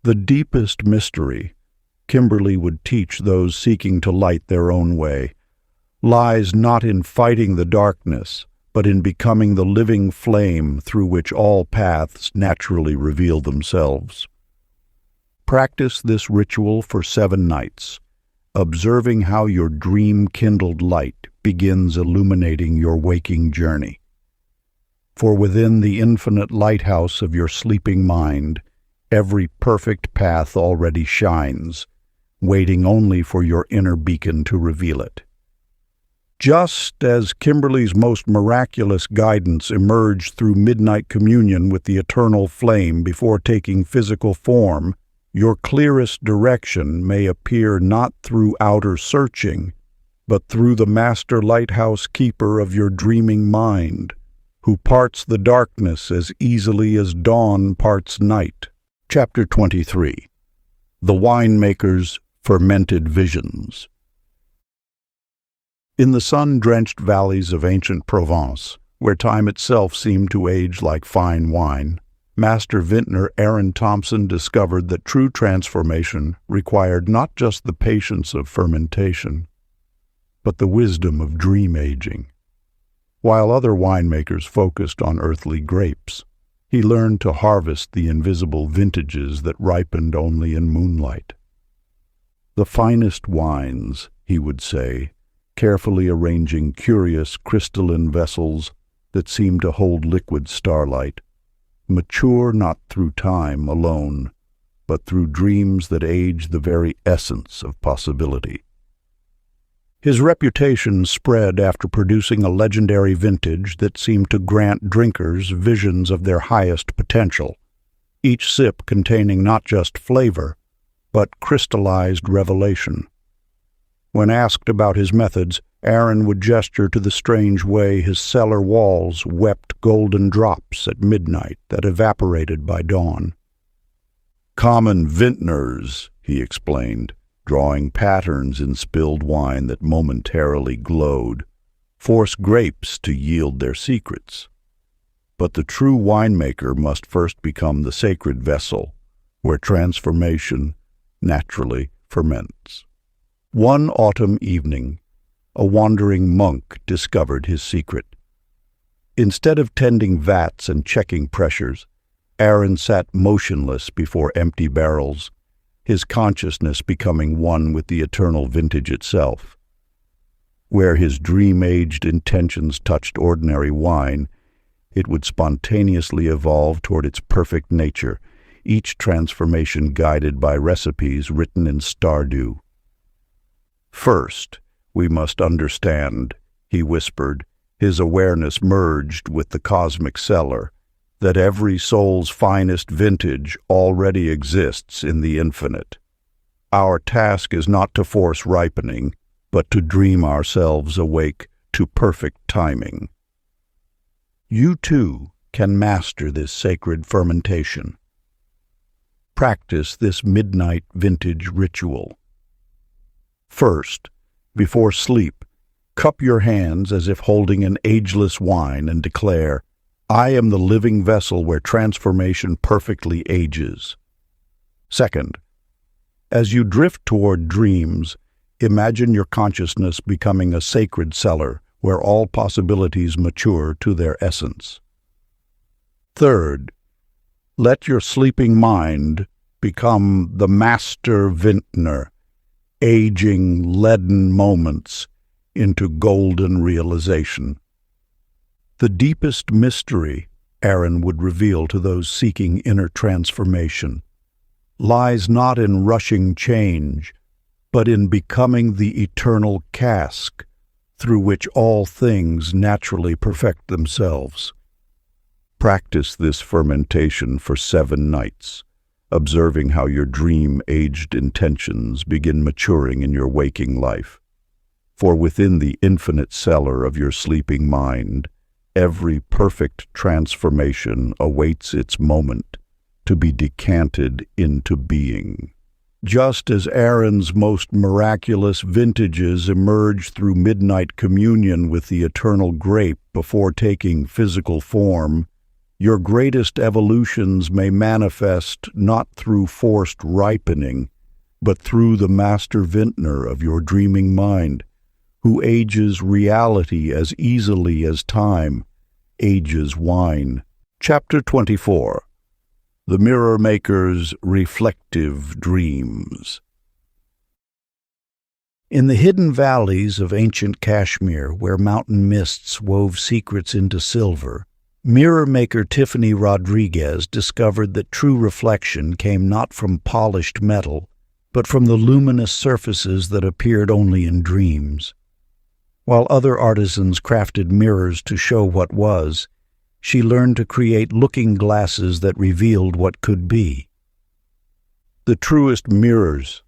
[SPEAKER 1] The deepest mystery, Kimberly would teach those seeking to light their own way, lies not in fighting the darkness, but in becoming the living flame through which all paths naturally reveal themselves. Practice this ritual for 7 nights, observing how your dream-kindled light begins illuminating your waking journey. For within the infinite lighthouse of your sleeping mind, every perfect path already shines, waiting only for your inner beacon to reveal it. Just as Kimberly's most miraculous guidance emerged through midnight communion with the eternal flame before taking physical form, your clearest direction may appear not through outer searching, but through the master lighthouse keeper of your dreaming mind, who parts the darkness as easily as dawn parts night. Chapter 23. The Winemaker's Fermented Visions. In the sun-drenched valleys of ancient Provence, where time itself seemed to age like fine wine, Master Vintner Aaron Thompson discovered that true transformation required not just the patience of fermentation, but the wisdom of dream aging. While other winemakers focused on earthly grapes, he learned to harvest the invisible vintages that ripened only in moonlight. The finest wines, he would say, carefully arranging curious crystalline vessels that seem to hold liquid starlight, mature not through time alone, but through dreams that age the very essence of possibility. His reputation spread after producing a legendary vintage that seemed to grant drinkers visions of their highest potential, each sip containing not just flavor, but crystallized revelation. When asked about his methods, Aaron would gesture to the strange way his cellar walls wept golden drops at midnight that evaporated by dawn. "Common vintners," he explained, drawing patterns in spilled wine that momentarily glowed, force grapes to yield their secrets. But the true winemaker must first become the sacred vessel, where transformation naturally ferments. One autumn evening, a wandering monk discovered his secret. Instead of tending vats and checking pressures, Aaron sat motionless before empty barrels, his consciousness becoming one with the eternal vintage itself. Where his dream-aged intentions touched ordinary wine, it would spontaneously evolve toward its perfect nature, each transformation guided by recipes written in stardew. "First, we must understand," he whispered, his awareness merged with the cosmic cellar, "that every soul's finest vintage already exists in the infinite. Our task is not to force ripening, but to dream ourselves awake to perfect timing. You too can master this sacred fermentation. Practice this midnight vintage ritual. First, before sleep, cup your hands as if holding an ageless wine and declare, 'I am the living vessel where transformation perfectly ages.' Second, as you drift toward dreams, imagine your consciousness becoming a sacred cellar where all possibilities mature to their essence. Third, let your sleeping mind become the master vintner, aging leaden moments into golden realization. The deepest mystery, Aaron would reveal to those seeking inner transformation, lies not in rushing change, but in becoming the eternal cask through which all things naturally perfect themselves. Practice this fermentation for 7 nights, observing how your dream-aged intentions begin maturing in your waking life. For within the infinite cellar of your sleeping mind, every perfect transformation awaits its moment to be decanted into being. Just as Aaron's most miraculous vintages emerge through midnight communion with the eternal grape before taking physical form, your greatest evolutions may manifest not through forced ripening, but through the master vintner of your dreaming mind, who ages reality as easily as time ages wine. Chapter 24. The Mirror Maker's Reflective Dreams. In the hidden valleys of ancient Kashmir, where mountain mists wove secrets into silver, mirror maker Tiffany Rodriguez discovered that true reflection came not from polished metal, but from the luminous surfaces that appeared only in dreams. While other artisans crafted mirrors to show what was, she learned to create looking glasses that revealed what could be. "The truest mirrors,"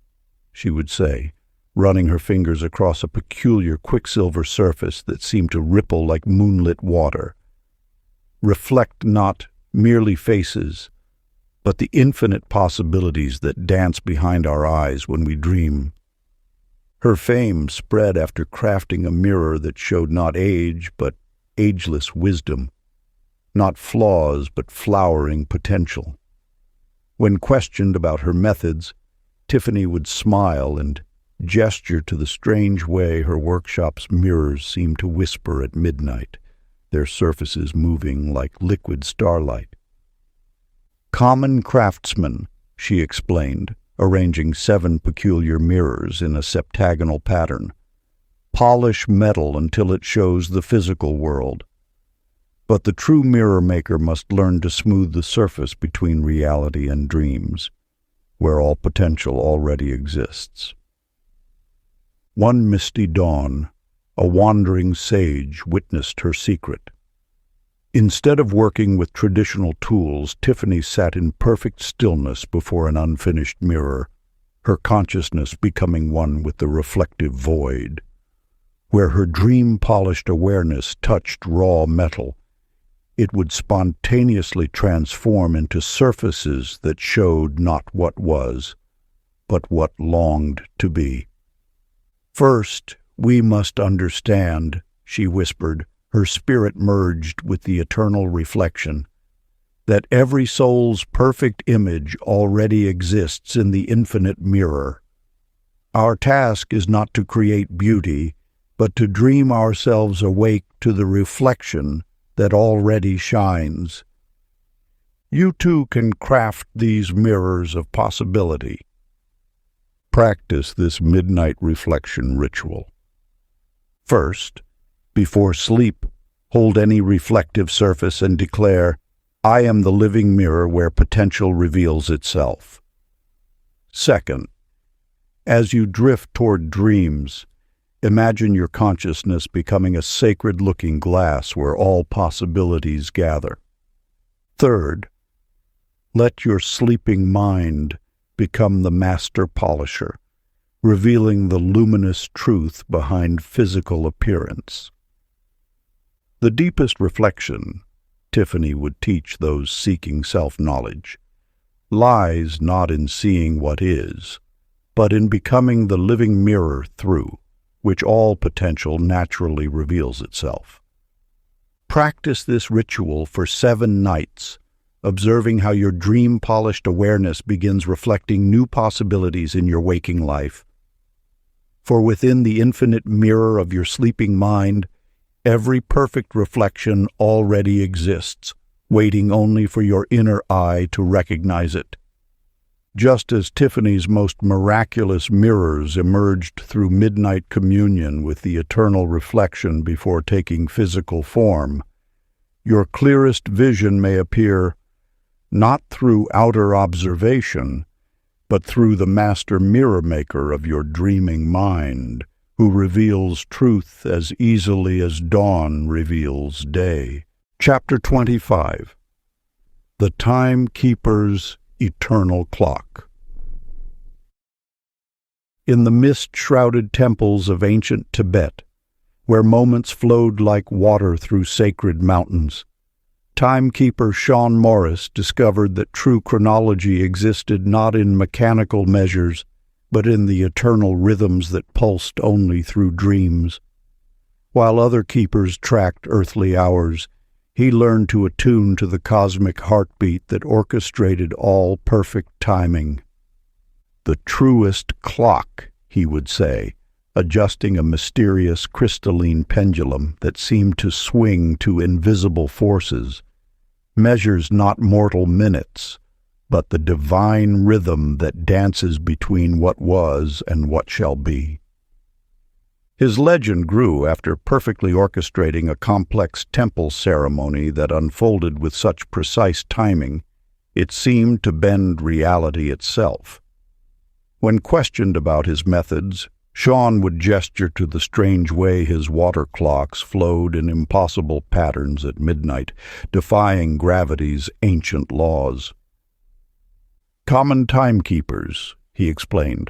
[SPEAKER 1] she would say, running her fingers across a peculiar quicksilver surface that seemed to ripple like moonlit water, "reflect not merely faces, but the infinite possibilities that dance behind our eyes when we dream." Her fame spread after crafting a mirror that showed not age, but ageless wisdom, not flaws, but flowering potential. When questioned about her methods, Tiffany would smile and gesture to the strange way her workshop's mirrors seemed to whisper at midnight, their surfaces moving like liquid starlight. "Common craftsmen," she explained, arranging 7 peculiar mirrors in a septagonal pattern, "polish metal until it shows the physical world. But the true mirror maker must learn to smooth the surface between reality and dreams, where all potential already exists." One misty dawn, a wandering sage witnessed her secret. Instead of working with traditional tools, Tiffany sat in perfect stillness before an unfinished mirror, her consciousness becoming one with the reflective void. Where her dream-polished awareness touched raw metal, it would spontaneously transform into surfaces that showed not what was, but what longed to be. "First, we must understand," she whispered, her spirit merged with the eternal reflection, "that every soul's perfect image already exists in the infinite mirror. Our task is not to create beauty, but to dream ourselves awake to the reflection that already shines. You too can craft these mirrors of possibility. Practice this midnight reflection ritual. First, before sleep, hold any reflective surface and declare, 'I am the living mirror where potential reveals itself.' Second, as you drift toward dreams, imagine your consciousness becoming a sacred-looking glass where all possibilities gather. Third, let your sleeping mind become the master polisher, revealing the luminous truth behind physical appearance. The deepest reflection, Tiffany would teach those seeking self-knowledge, lies not in seeing what is, but in becoming the living mirror through which all potential naturally reveals itself. Practice this ritual for 7 nights, observing how your dream-polished awareness begins reflecting new possibilities in your waking life. For within the infinite mirror of your sleeping mind, every perfect reflection already exists, waiting only for your inner eye to recognize it. Just as Tiffany's most miraculous mirrors emerged through midnight communion with the eternal reflection before taking physical form, your clearest vision may appear not through outer observation, but through the master mirror maker of your dreaming mind, who reveals truth as easily as dawn reveals day. Chapter 25. The Timekeeper's Eternal Clock. In the mist-shrouded temples of ancient Tibet, where moments flowed like water through sacred mountains, Timekeeper Sean Morris discovered that true chronology existed not in mechanical measures, but in the eternal rhythms that pulsed only through dreams. While other keepers tracked earthly hours, he learned to attune to the cosmic heartbeat that orchestrated all perfect timing. "The truest clock," he would say, adjusting a mysterious crystalline pendulum that seemed to swing to invisible forces, measures not mortal minutes, but the divine rhythm that dances between what was and what shall be. His legend grew after perfectly orchestrating a complex temple ceremony that unfolded with such precise timing it seemed to bend reality itself. When questioned about his methods, Sean would gesture to the strange way his water clocks flowed in impossible patterns at midnight, defying gravity's ancient laws. "Common timekeepers," he explained,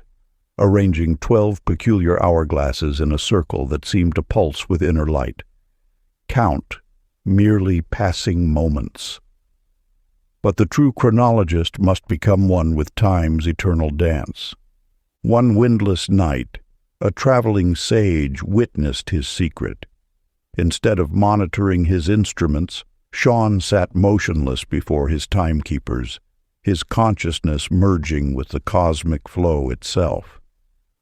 [SPEAKER 1] arranging 12 peculiar hourglasses in a circle that seemed to pulse with inner light. "Count merely passing moments. But the true chronologist must become one with time's eternal dance." One windless night, a traveling sage witnessed his secret. Instead of monitoring his instruments, Sean sat motionless before his timekeepers, his consciousness merging with the cosmic flow itself.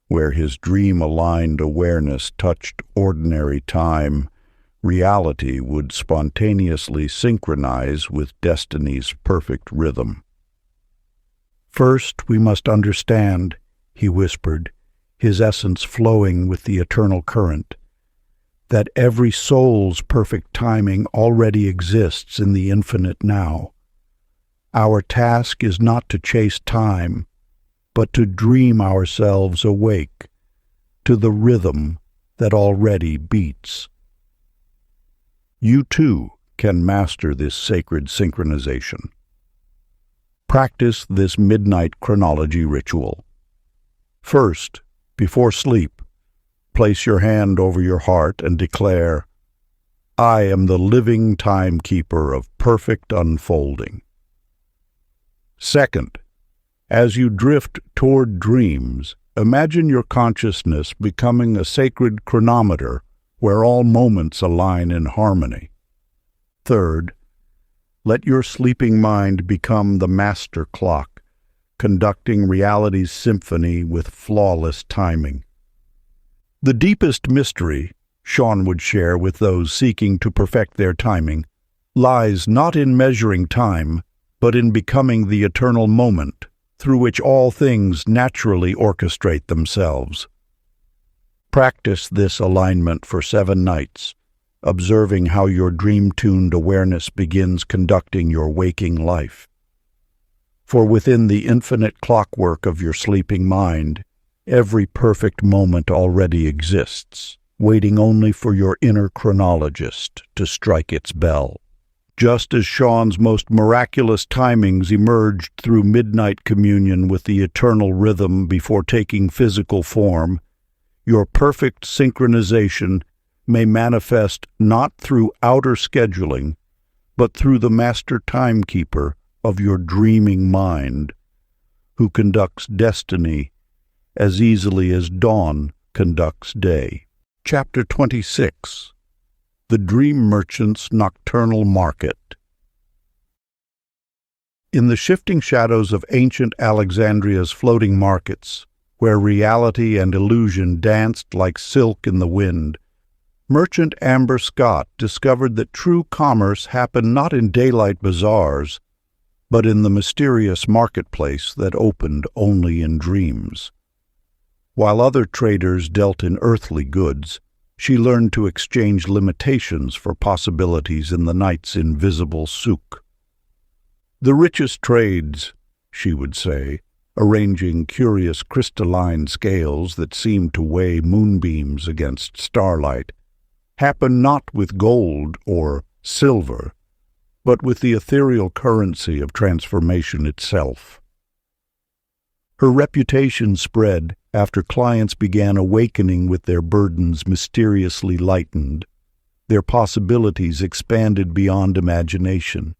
[SPEAKER 1] Where his dream-aligned awareness touched ordinary time, reality would spontaneously synchronize with destiny's perfect rhythm. "First, we must understand," he whispered, his essence flowing with the eternal current, "that every soul's perfect timing already exists in the infinite now. Our task is not to chase time, but to dream ourselves awake to the rhythm that already beats. You too can master this sacred synchronization. Practice this midnight chronology ritual. First, before sleep, place your hand over your heart and declare, 'I am the living timekeeper of perfect unfolding.' Second, as you drift toward dreams, imagine your consciousness becoming a sacred chronometer where all moments align in harmony. Third, let your sleeping mind become the master clock, conducting reality's symphony with flawless timing. The deepest mystery, Sean would share with those seeking to perfect their timing, lies not in measuring time, but in becoming the eternal moment through which all things naturally orchestrate themselves. Practice this alignment for 7 nights, observing how your dream-tuned awareness begins conducting your waking life. For within the infinite clockwork of your sleeping mind, every perfect moment already exists, waiting only for your inner chronologist to strike its bell. Just as Sean's most miraculous timings emerged through midnight communion with the eternal rhythm before taking physical form, your perfect synchronization may manifest not through outer scheduling, but through the master timekeeper of your dreaming mind, who conducts destiny as easily as dawn conducts day. Chapter 26. The Dream Merchant's Nocturnal Market. In the shifting shadows of ancient Alexandria's floating markets, where reality and illusion danced like silk in the wind, merchant Amber Scott discovered that true commerce happened not in daylight bazaars, but in the mysterious marketplace that opened only in dreams. While other traders dealt in earthly goods, she learned to exchange limitations for possibilities in the night's invisible souk. "The richest trades," she would say, arranging curious crystalline scales that seemed to weigh moonbeams against starlight, "happen not with gold or silver, but with the ethereal currency of transformation itself." Her reputation spread after clients began awakening with their burdens mysteriously lightened. their possibilities expanded beyond imagination.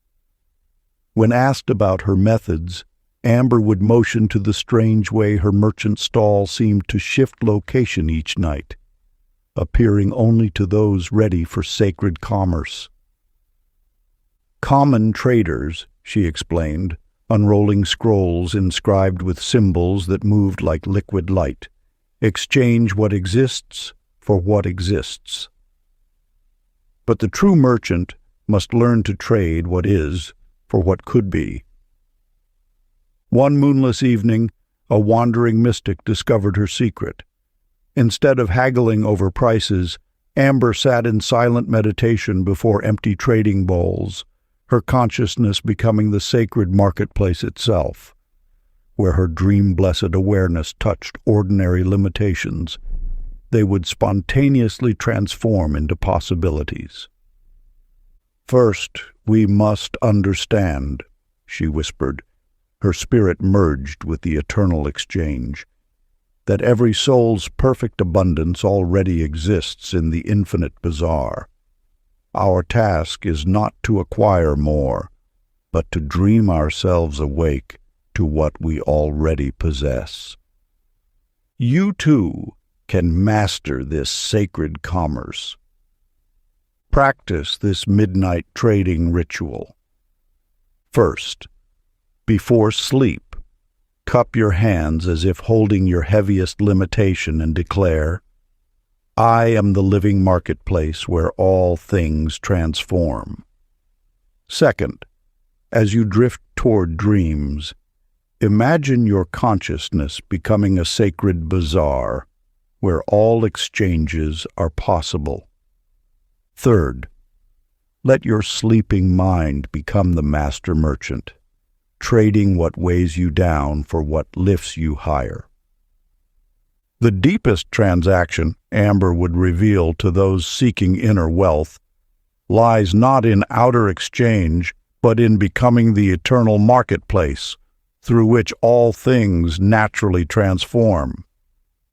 [SPEAKER 1] When asked about her methods, Amber would motion to the strange way her merchant stall seemed to shift location each night, appearing only to those ready for sacred commerce. Common traders, she explained, unrolling scrolls inscribed with symbols that moved like liquid light, exchange what exists for what exists. But the true merchant must learn to trade what is for what could be. One moonless evening, a wandering mystic discovered her secret. Instead of haggling over prices, Amber sat in silent meditation before empty trading bowls, her consciousness becoming the sacred marketplace itself, where her dream-blessed awareness touched ordinary limitations. They would spontaneously transform into possibilities. "First, we must understand," she whispered, her spirit merged with the eternal exchange, "that every soul's perfect abundance already exists in the infinite bazaar. Our task is not to acquire more, but to dream ourselves awake to what we already possess. You, too, can master this sacred commerce. Practice this midnight trading ritual. First, before sleep, cup your hands as if holding your heaviest limitation and declare, "I am the living marketplace where all things transform." Second, as you drift toward dreams, imagine your consciousness becoming a sacred bazaar where all exchanges are possible. Third, let your sleeping mind become the master merchant, trading what weighs you down for what lifts you higher. The deepest transaction, Amber would reveal to those seeking inner wealth, lies not in outer exchange, but in becoming the eternal marketplace through which all things naturally transform.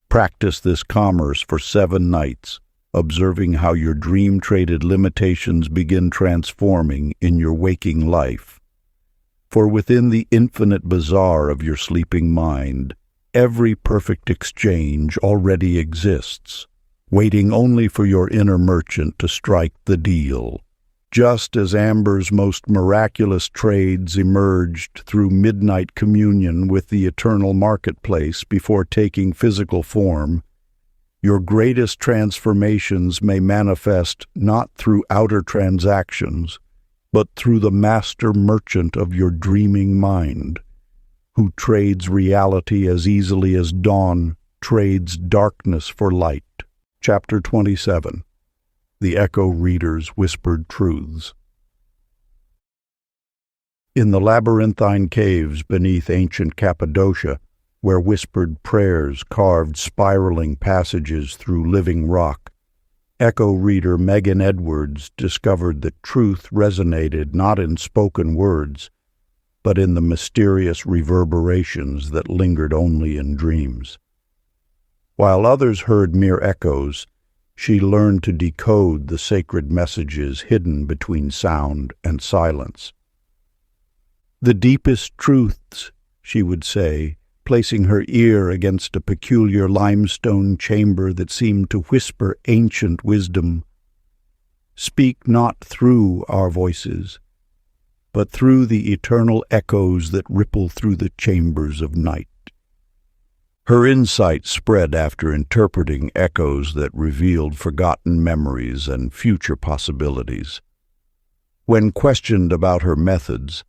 [SPEAKER 1] Practice this commerce for 7 nights, observing how your dream-traded limitations begin transforming in your waking life. For within the infinite bazaar of your sleeping mind, every perfect exchange already exists, waiting only for your inner merchant to strike the deal. Just as Amber's most miraculous trades emerged through midnight communion with the eternal marketplace before taking physical form, your greatest transformations may manifest not through outer transactions, but through the master merchant of your dreaming mind, who trades reality as easily as dawn trades darkness for light. Chapter 27. The Echo Reader's Whispered Truths. In the labyrinthine caves beneath ancient Cappadocia, where whispered prayers carved spiraling passages through living rock, Echo Reader Megan Edwards discovered that truth resonated not in spoken words, but in the mysterious reverberations that lingered only in dreams. While others heard mere echoes, she learned to decode the sacred messages hidden between sound and silence. "The deepest truths," she would say, placing her ear against a peculiar limestone chamber that seemed to whisper ancient wisdom, "speak not through our voices, but through the eternal echoes that ripple through the chambers of night." Her insight spread after interpreting echoes that revealed forgotten memories and future possibilities. When questioned about her methods,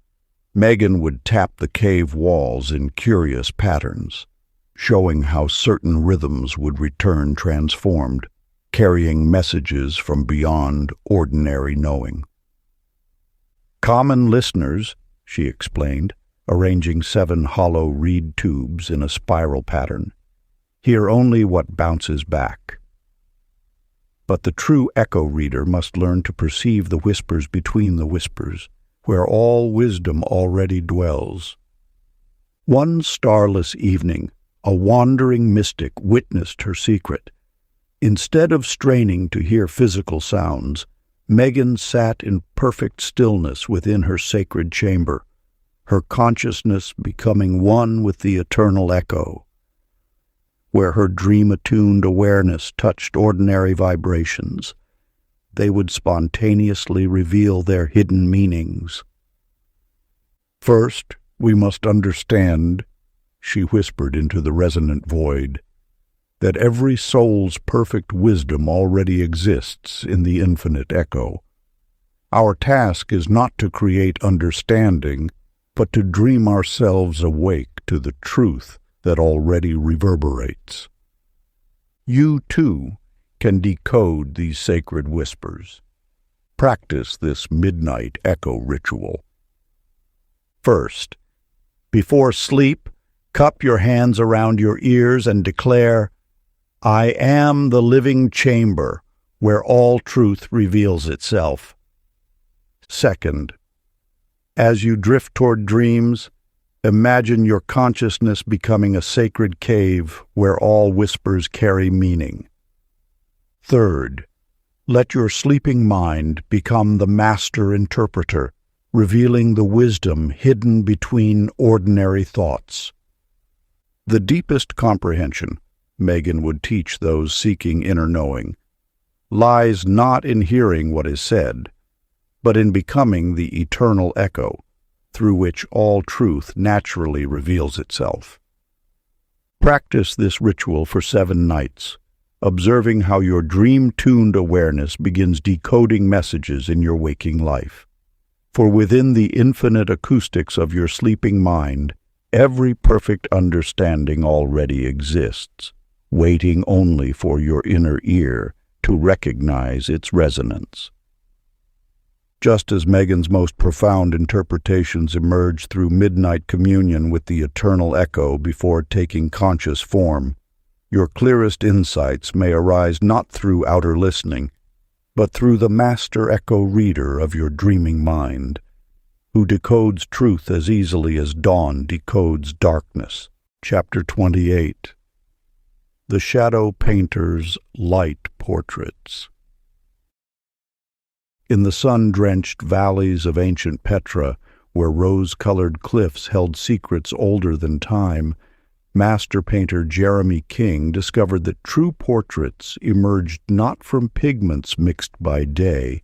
[SPEAKER 1] Megan would tap the cave walls in curious patterns, showing how certain rhythms would return transformed, carrying messages from beyond ordinary knowing. "Common listeners," she explained, arranging 7 hollow reed tubes in a spiral pattern, "hear only what bounces back. But the true echo reader must learn to perceive the whispers between the whispers, where all wisdom already dwells." One starless evening, a wandering mystic witnessed her secret. Instead of straining to hear physical sounds, Megan sat in perfect stillness within her sacred chamber, her consciousness becoming one with the eternal echo. Where her dream-attuned awareness touched ordinary vibrations, they would spontaneously reveal their hidden meanings. "First, we must understand," she whispered into the resonant void, "that every soul's perfect wisdom already exists in the infinite echo. Our task is not to create understanding, but to dream ourselves awake to the truth that already reverberates. You, too, can decode these sacred whispers. Practice this midnight echo ritual. First, before sleep, cup your hands around your ears and declare, "I am the living chamber where all truth reveals itself." Second, as you drift toward dreams, imagine your consciousness becoming a sacred cave where all whispers carry meaning. Third, let your sleeping mind become the master interpreter, revealing the wisdom hidden between ordinary thoughts. The deepest comprehension, Megan would teach those seeking inner knowing, lies not in hearing what is said, but in becoming the eternal echo through which all truth naturally reveals itself. Practice this ritual for 7 nights, observing how your dream-tuned awareness begins decoding messages in your waking life. For within the infinite acoustics of your sleeping mind, every perfect understanding already exists, waiting only for your inner ear to recognize its resonance. Just as Megan's most profound interpretations emerge through midnight communion with the eternal echo before taking conscious form, your clearest insights may arise not through outer listening, but through the master echo reader of your dreaming mind, who decodes truth as easily as dawn decodes darkness. Chapter 28. The Shadow Painter's Light Portraits. In the sun-drenched valleys of ancient Petra, where rose-colored cliffs held secrets older than time, master painter Jeremy King discovered that true portraits emerged not from pigments mixed by day,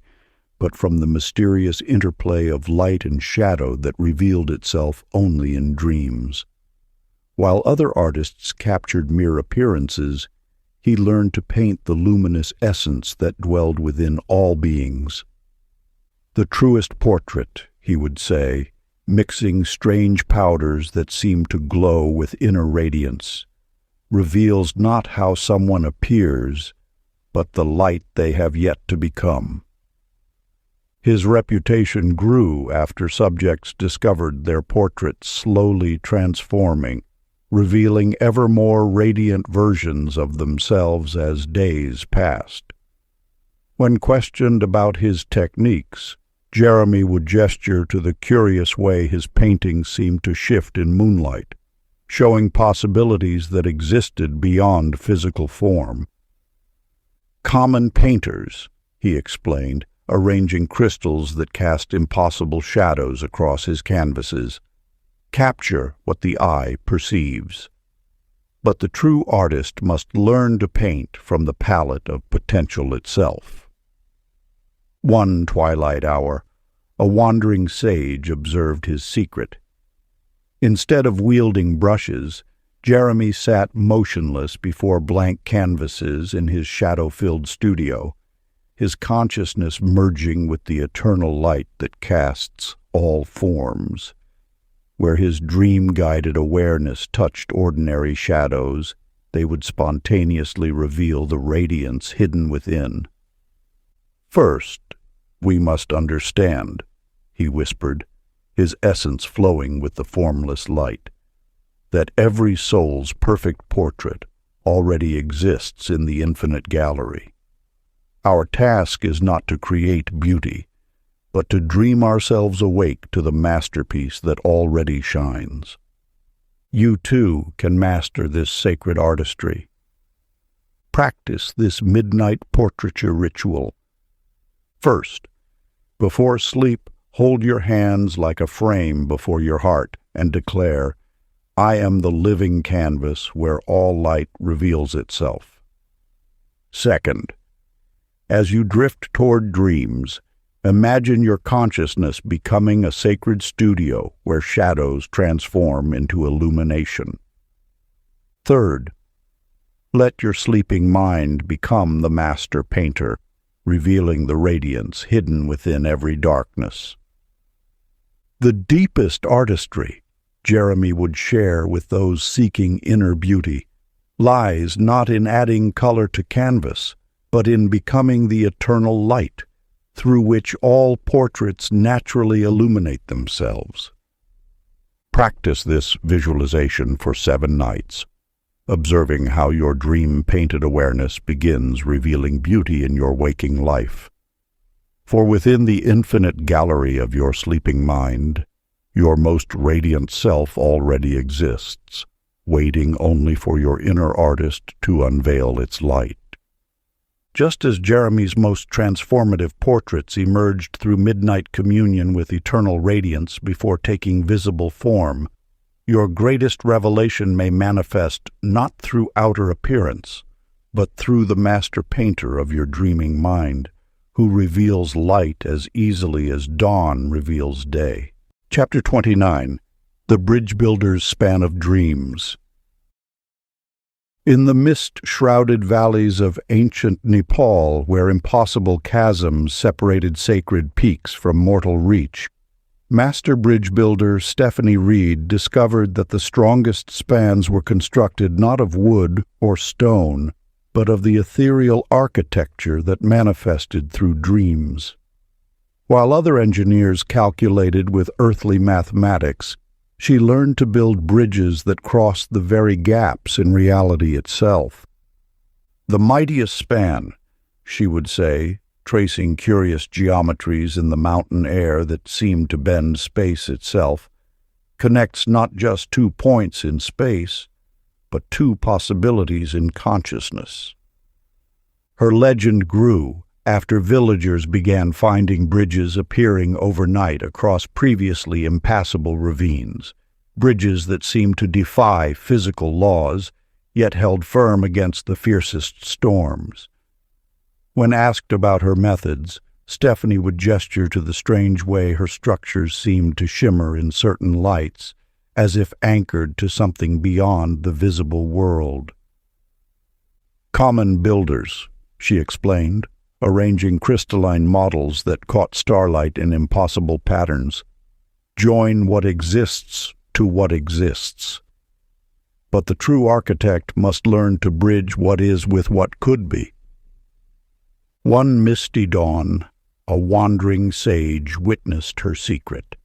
[SPEAKER 1] but from the mysterious interplay of light and shadow that revealed itself only in dreams. While other artists captured mere appearances, he learned to paint the luminous essence that dwelled within all beings. "The truest portrait," he would say, mixing strange powders that seemed to glow with inner radiance, "reveals not how someone appears, but the light they have yet to become." His reputation grew after subjects discovered their portraits slowly transforming, revealing ever more radiant versions of themselves as days passed. When questioned about his techniques, Jeremy would gesture to the curious way his paintings seemed to shift in moonlight, showing possibilities that existed beyond physical form. "Common painters," he explained, arranging crystals that cast impossible shadows across his canvases, "capture what the eye perceives. But the true artist must learn to paint from the palette of potential itself." One twilight hour, a wandering sage observed his secret. Instead of wielding brushes, Jeremy sat motionless before blank canvases in his shadow-filled studio, his consciousness merging with the eternal light that casts all forms. Where his dream-guided awareness touched ordinary shadows, they would spontaneously reveal the radiance hidden within. "First, we must understand," he whispered, his essence flowing with the formless light, "that every soul's perfect portrait already exists in the infinite gallery. Our task is not to create beauty, but to dream ourselves awake to the masterpiece that already shines. You, too, can master this sacred artistry. Practice this midnight portraiture ritual. First, before sleep, hold your hands like a frame before your heart and declare, "I am the living canvas where all light reveals itself." Second, as you drift toward dreams, imagine your consciousness becoming a sacred studio where shadows transform into illumination. Third, let your sleeping mind become the master painter, revealing the radiance hidden within every darkness. The deepest artistry, Jeremy would share with those seeking inner beauty, lies not in adding color to canvas, but in becoming the eternal light through which all portraits naturally illuminate themselves. Practice this visualization for 7 nights, observing how your dream-painted awareness begins revealing beauty in your waking life. For within the infinite gallery of your sleeping mind, your most radiant self already exists, waiting only for your inner artist to unveil its light. Just as Jeremy's most transformative portraits emerged through midnight communion with eternal radiance before taking visible form, your greatest revelation may manifest not through outer appearance, but through the master painter of your dreaming mind, who reveals light as easily as dawn reveals day. Chapter 29. The Bridge Builder's Span of Dreams. In the mist-shrouded valleys of ancient Nepal, where impossible chasms separated sacred peaks from mortal reach, master bridge builder Stephanie Reed discovered that the strongest spans were constructed not of wood or stone, but of the ethereal architecture that manifested through dreams. While other engineers calculated with earthly mathematics, she learned to build bridges that crossed the very gaps in reality itself. "The mightiest span," she would say, tracing curious geometries in the mountain air that seemed to bend space itself, "connects not just 2 points in space, but 2 possibilities in consciousness." Her legend grew after villagers began finding bridges appearing overnight across previously impassable ravines, bridges that seemed to defy physical laws, yet held firm against the fiercest storms. When asked about her methods, Stephanie would gesture to the strange way her structures seemed to shimmer in certain lights, as if anchored to something beyond the visible world. "Common builders," she explained, arranging crystalline models that caught starlight in impossible patterns, "join what exists to what exists. But the true architect must learn to bridge what is with what could be." One misty dawn, a wandering sage witnessed her secret.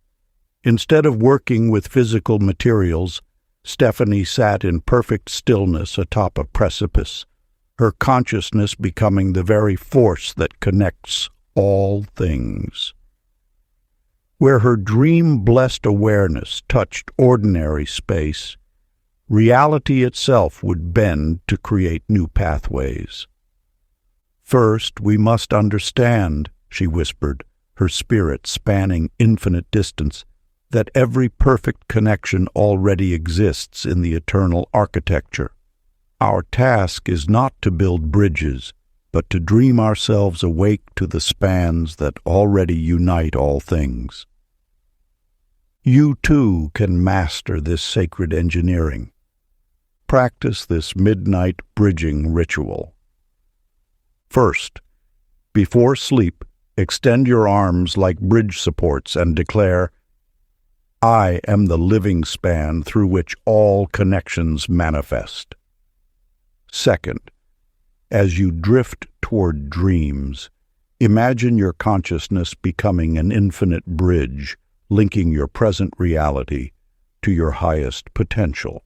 [SPEAKER 1] Instead of working with physical materials, Stephanie sat in perfect stillness atop a precipice, her consciousness becoming the very force that connects all things. Where her dream-blessed awareness touched ordinary space, reality itself would bend to create new pathways. "First, we must understand," she whispered, her spirit spanning infinite distance, "that every perfect connection already exists in the eternal architecture. Our task is not to build bridges, but to dream ourselves awake to the spans that already unite all things. You too can master this sacred engineering. Practice this midnight bridging ritual. First, before sleep, extend your arms like bridge supports and declare, "I am the living span through which all connections manifest." Second, as you drift toward dreams, imagine your consciousness becoming an infinite bridge, linking your present reality to your highest potential.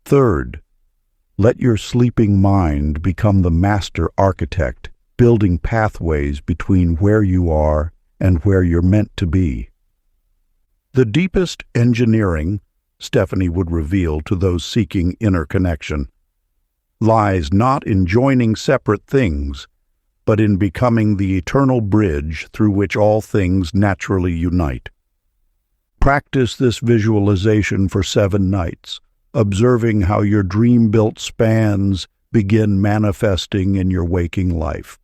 [SPEAKER 1] Third, let your sleeping mind become the master architect, building pathways between where you are and where you're meant to be. The deepest engineering, Stephanie would reveal to those seeking inner connection, lies not in joining separate things, but in becoming the eternal bridge through which all things naturally unite. Practice this visualization for 7 nights, observing how your dream-built spans begin manifesting in your waking life.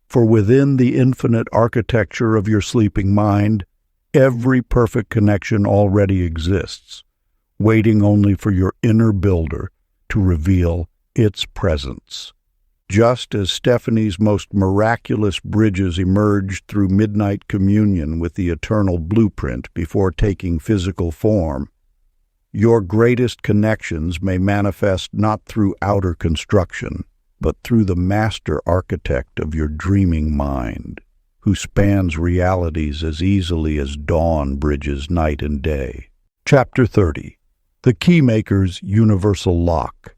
[SPEAKER 1] For within the infinite architecture of your sleeping mind, every perfect connection already exists, waiting only for your inner builder to reveal its presence. Just as Stephanie's most miraculous bridges emerged through midnight communion with the eternal blueprint before taking physical form, your greatest connections may manifest not through outer construction, but through the master architect of your dreaming mind, who spans realities as easily as dawn bridges night and day. Chapter 30. The Keymaker's Universal Lock.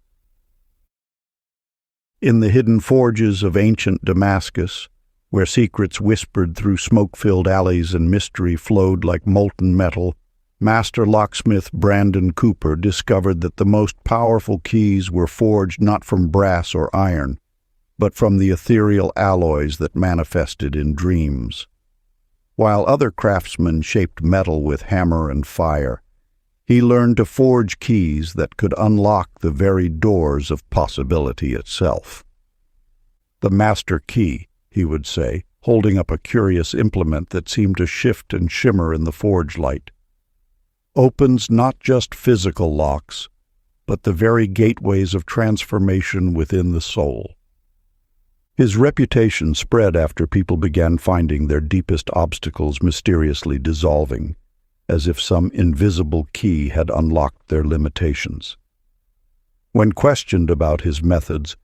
[SPEAKER 1] In the hidden forges of ancient Damascus, where secrets whispered through smoke-filled alleys and mystery flowed like molten metal, Master locksmith Brandon Cooper discovered that the most powerful keys were forged not from brass or iron, but from the ethereal alloys that manifested in dreams. While other craftsmen shaped metal with hammer and fire, he learned to forge keys that could unlock the very doors of possibility itself. "The master key," he would say, holding up a curious implement that seemed to shift and shimmer in the forge light, "opens not just physical locks, but the very gateways of transformation within the soul." His reputation spread after people began finding their deepest obstacles mysteriously dissolving, as if some invisible key had unlocked their limitations. When questioned about his methods,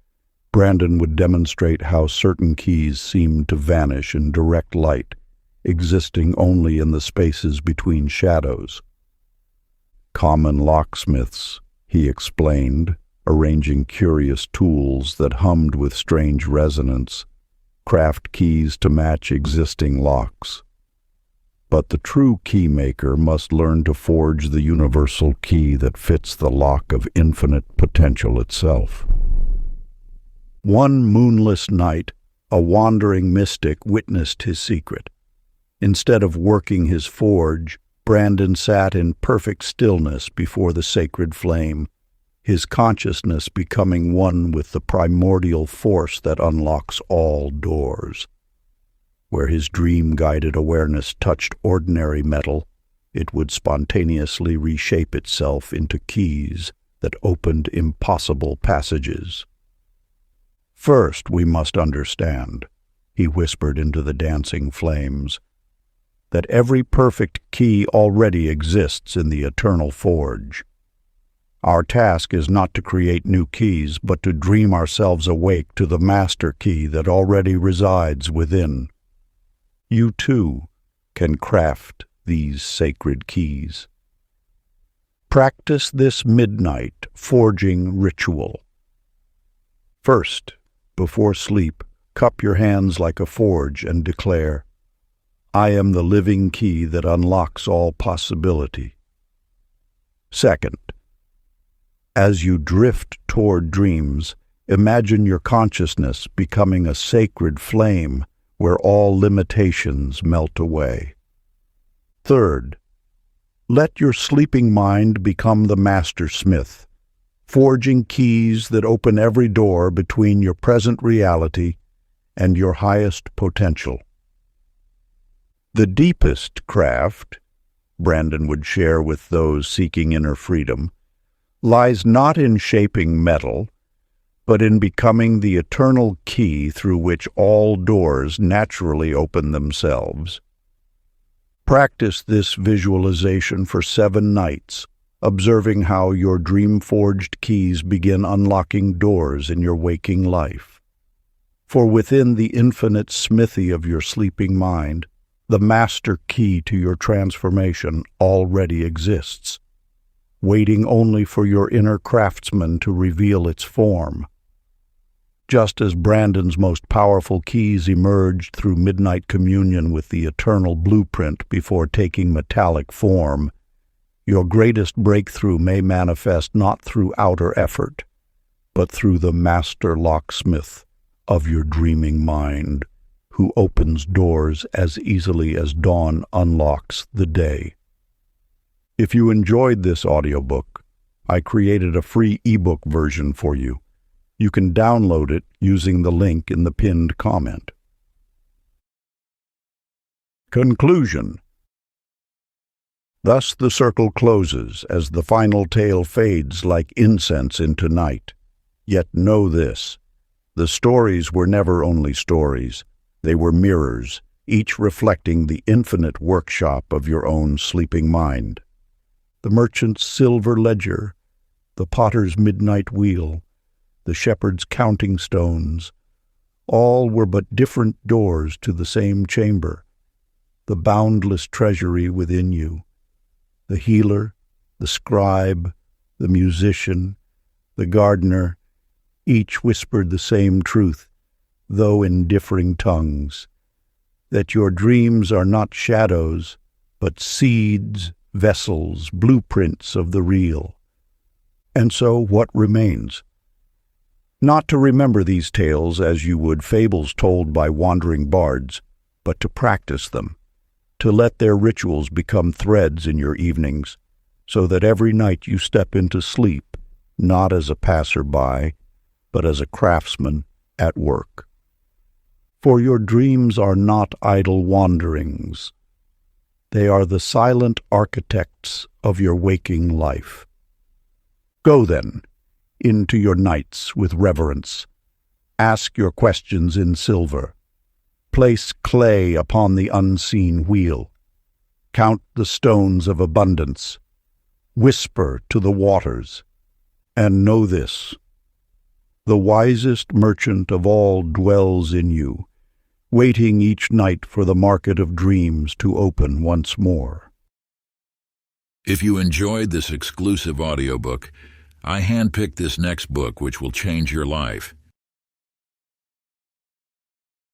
[SPEAKER 1] Brandon would demonstrate how certain keys seemed to vanish in direct light, existing only in the spaces between shadows. "Common locksmiths," he explained, arranging curious tools that hummed with strange resonance, craft keys to match existing locks. But the true keymaker must learn to forge the universal key that fits the lock of infinite potential itself. One moonless night, a wandering mystic witnessed his secret. Instead of working his forge, Brandon sat in perfect stillness before the sacred flame, his consciousness becoming one with the primordial force that unlocks all doors. Where his dream-guided awareness touched ordinary metal, it would spontaneously reshape itself into keys that opened impossible passages. "First, we must understand," he whispered into the dancing flames, "that every perfect key already exists in the eternal forge. Our task is not to create new keys, but to dream ourselves awake to the master key that already resides within. You, too, can craft these sacred keys. Practice this midnight forging ritual. First, before sleep, cup your hands like a forge and declare, 'I am the living key that unlocks all possibility.' Second, as you drift toward dreams, imagine your consciousness becoming a sacred flame where all limitations melt away. Third, let your sleeping mind become the master smith, forging keys that open every door between your present reality and your highest potential. The deepest craft," Brandon would share with those seeking inner freedom, "lies not in shaping metal, but in becoming the eternal key through which all doors naturally open themselves. Practice this visualization for 7 nights, observing how your dream-forged keys begin unlocking doors in your waking life. For within the infinite smithy of your sleeping mind, the master key to your transformation already exists, waiting only for your inner craftsman to reveal its form. Just as Brandon's most powerful keys emerged through midnight communion with the eternal blueprint before taking metallic form, your greatest breakthrough may manifest not through outer effort, but through the master locksmith, of your dreaming mind, who opens doors as easily as dawn unlocks the day. If you enjoyed this audiobook, I created a free ebook version for you. You can download it using the link in the pinned comment. Conclusion. Thus the circle closes as the final tale fades like incense into night. Yet know this: the stories were never only stories. They were mirrors, each reflecting the infinite workshop of your own sleeping mind. The merchant's silver ledger, the potter's midnight wheel, the shepherd's counting stones, all were but different doors to the same chamber, the boundless treasury within you. The healer, the scribe, the musician, the gardener, each whispered the same truth, though in differing tongues, that your dreams are not shadows, but seeds, vessels, blueprints of the real. And so what remains? Not to remember these tales as you would fables told by wandering bards, but to practice them, to let their rituals become threads in your evenings, so that every night you step into sleep, not as a passer-by, but as a craftsman at work. For your dreams are not idle wanderings. They are the silent architects of your waking life. Go, then, into your nights with reverence. Ask your questions in silver. Place clay upon the unseen wheel. Count the stones of abundance. Whisper to the waters. And know this: the wisest merchant of all dwells in you, waiting each night for the market of dreams to open once more.
[SPEAKER 2] If you enjoyed this exclusive audiobook, I handpicked this next book which will change your life.